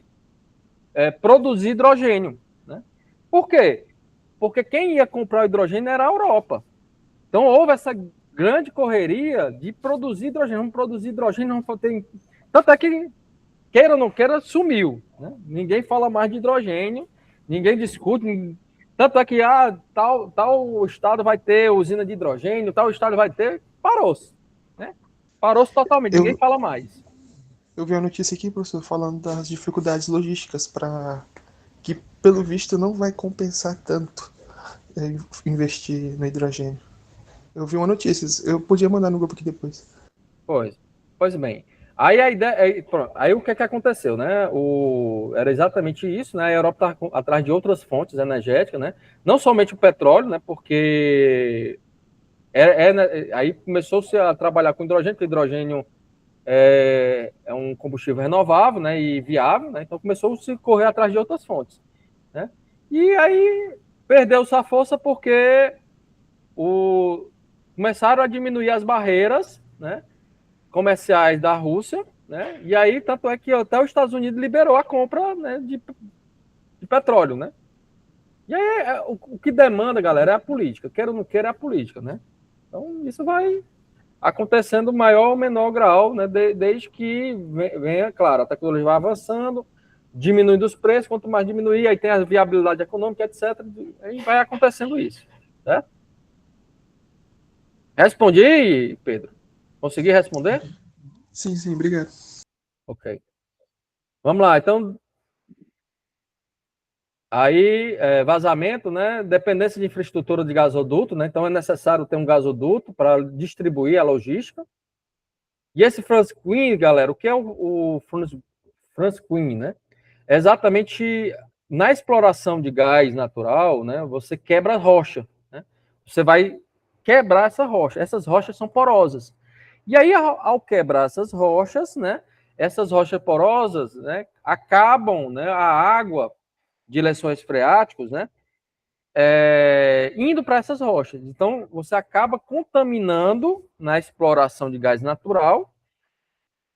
[SPEAKER 1] produzir hidrogênio, né? Por quê? Porque quem ia comprar o hidrogênio era a Europa. Então houve essa grande correria de produzir hidrogênio. Vamos produzir hidrogênio, vamos ter... Tanto é que, queira ou não queira, sumiu, né? Ninguém fala mais de hidrogênio, ninguém discute. Tanto é que tal estado vai ter usina de hidrogênio, tal estado vai ter, parou-se, né? Parou-se totalmente, ninguém fala mais.
[SPEAKER 5] Eu vi a notícia aqui, professor, falando das dificuldades logísticas que, pelo visto, não vai compensar tanto investir no hidrogênio. Eu vi uma notícia, eu podia mandar no grupo aqui depois.
[SPEAKER 1] Pois bem. Aí a ideia, aí o que aconteceu, né? Era exatamente isso, né? A Europa está atrás de outras fontes energéticas, né? Não somente o petróleo, né? Porque Aí começou-se a trabalhar com hidrogênio, porque hidrogênio é um combustível renovável, né, e viável, né, então começou-se a correr atrás de outras fontes, né, e aí perdeu-se a força porque começaram a diminuir as barreiras, né, comerciais da Rússia, né, e aí tanto é que até os Estados Unidos liberou a compra, né, de petróleo, né. E aí o que demanda, galera, é a política. Queira ou não queira, é a política, né. Então isso vai acontecendo maior ou menor grau, né, desde que venha, claro, a tecnologia vai avançando, diminuindo os preços, quanto mais diminuir, aí tem a viabilidade econômica, etc. Aí vai acontecendo isso, né? Respondi, Pedro? Consegui responder?
[SPEAKER 5] Sim, sim, obrigado.
[SPEAKER 1] Ok. Vamos lá, então. Aí, vazamento, né? Dependência de infraestrutura de gasoduto, né? Então é necessário ter um gasoduto para distribuir a logística. E esse Franz Quinn, galera, o que é o Franz Quinn, né? É exatamente na exploração de gás natural, né? Você quebra a rocha, né? Você vai quebrar essa rocha. Essas rochas são porosas. E aí, ao quebrar essas rochas, né? Essas rochas porosas, né? Acabam, né? A água de lençóis freáticos, né? Indo para essas rochas. Então, você acaba contaminando na exploração de gás natural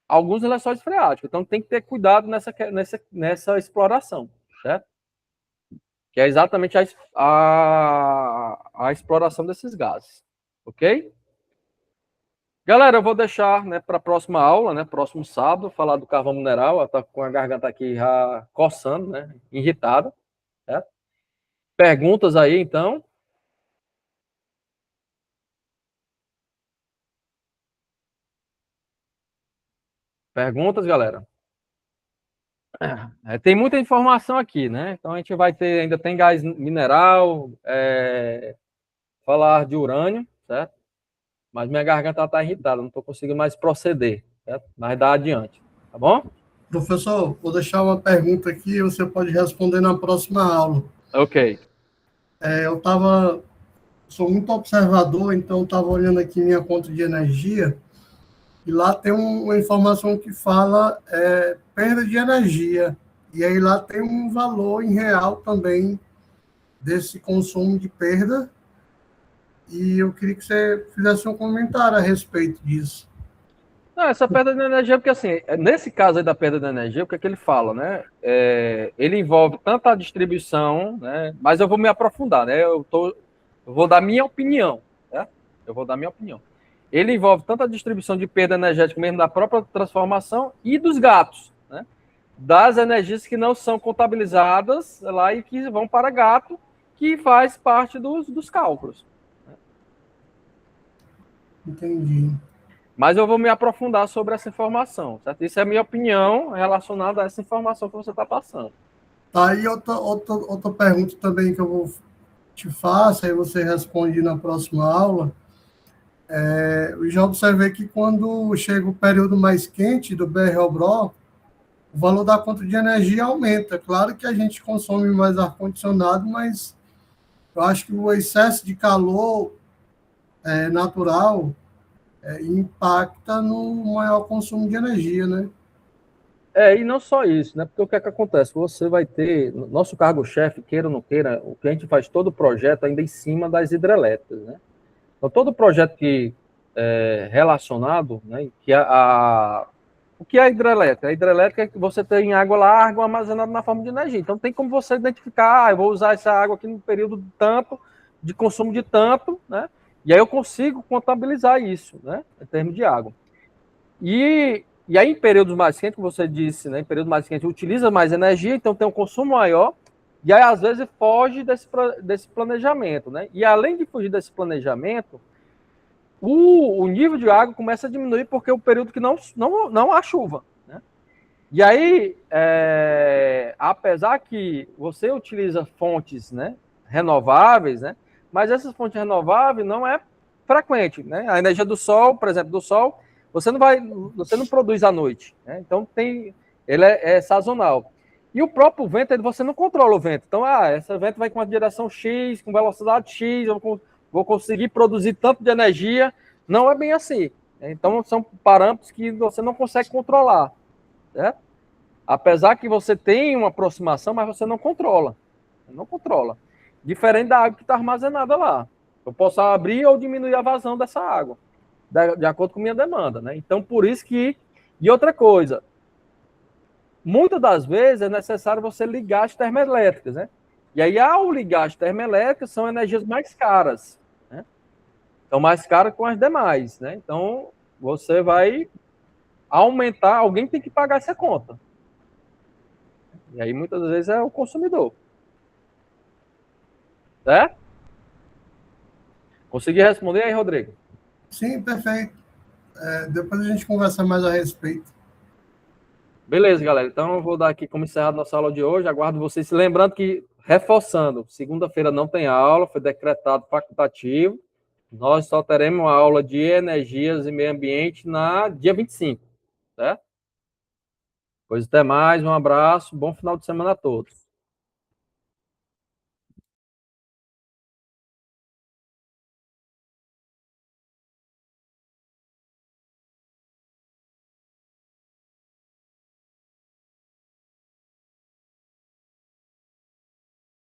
[SPEAKER 1] alguns lençóis freáticos. Então, tem que ter cuidado nessa exploração, certo? Que é exatamente a exploração desses gases, ok? Galera, eu vou deixar, né, para a próxima aula, né, próximo sábado, falar do carvão mineral. Ela tá com a garganta aqui já coçando, né, irritada, certo? Perguntas aí, então? Perguntas, galera? Tem muita informação aqui, né? Então a gente vai ter, ainda tem gás mineral, falar de urânio, certo? Mas minha garganta está irritada, não estou conseguindo mais proceder, certo? Mas dá adiante, tá bom?
[SPEAKER 4] Professor, vou deixar uma pergunta aqui e você pode responder na próxima aula.
[SPEAKER 1] Ok.
[SPEAKER 4] Eu sou muito observador, então estava olhando aqui minha conta de energia e lá tem uma informação que fala perda de energia. E aí lá tem um valor em real também desse consumo de perda. E eu queria que você fizesse um comentário a respeito disso.
[SPEAKER 1] Não, essa perda de energia, porque assim, nesse caso aí da perda de energia, o que é que ele fala, né? Ele envolve tanto a distribuição, né? Mas eu vou me aprofundar, né? Eu vou dar minha opinião, né? Eu vou dar minha opinião. Ele envolve tanto a distribuição de perda energética mesmo da própria transformação e dos gatos, né? Das energias que não são contabilizadas lá e que vão para gato, que faz parte dos cálculos.
[SPEAKER 4] Entendi.
[SPEAKER 1] Mas eu vou me aprofundar sobre essa informação, certo? Isso é a minha opinião relacionada a essa informação que você está passando.
[SPEAKER 4] Tá aí outra pergunta também que eu te faço, aí você responde na próxima aula. Eu já observei que quando chega o período mais quente do BR-Obró, o valor da conta de energia aumenta. Claro que a gente consome mais ar-condicionado, mas eu acho que o excesso de calor natural impacta no maior consumo de energia, né?
[SPEAKER 1] E não só isso, né? Porque o que é que acontece? Você vai ter, nosso cargo-chefe, queira ou não queira, o cliente faz todo o projeto ainda em cima das hidrelétricas, né? Então, todo projeto que é relacionado, né? Que o que é a hidrelétrica? A hidrelétrica é que você tem água larga armazenada na forma de energia. Então, tem como você identificar, eu vou usar essa água aqui no período de tanto, de consumo de tanto, né? E aí eu consigo contabilizar isso, né? Em termos de água. E aí, em períodos mais quentes, como você disse, né? Em períodos mais quentes, utiliza mais energia, então tem um consumo maior, e aí, às vezes, foge desse planejamento, né? E além de fugir desse planejamento, o nível de água começa a diminuir porque é o período que não há chuva, né? E aí, apesar que você utiliza fontes, né, renováveis, né? Mas essas fontes renováveis não é frequente, né? A energia do sol, por exemplo, do sol, você não produz à noite, né? Então ele é sazonal. E o próprio vento, você não controla o vento. Então, esse vento vai com uma direção X, com velocidade X, vou vou conseguir produzir tanto de energia. Não é bem assim. Então, são parâmetros que você não consegue controlar, certo? Apesar que você tem uma aproximação, mas você não controla. Não controla. Diferente da água que está armazenada lá. Eu posso abrir ou diminuir a vazão dessa água, de acordo com minha demanda, né? Então, por isso que... E outra coisa, muitas das vezes é necessário você ligar as termoelétricas, né? E aí, ao ligar as termoelétricas, são energias mais caras, né? São mais caras com as demais, né? Então, você vai aumentar, alguém tem que pagar essa conta. E aí, muitas vezes, é o consumidor. Certo? Consegui responder aí, Rodrigo?
[SPEAKER 4] Sim, perfeito. Depois a gente conversa mais a respeito.
[SPEAKER 1] Beleza, galera. Então, eu vou dar aqui como encerrado nossa aula de hoje. Aguardo vocês. Lembrando que, reforçando, segunda-feira não tem aula, foi decretado facultativo. Nós só teremos uma aula de energias e meio ambiente na dia 25, certo? Pois até mais, um abraço, bom final de semana a todos.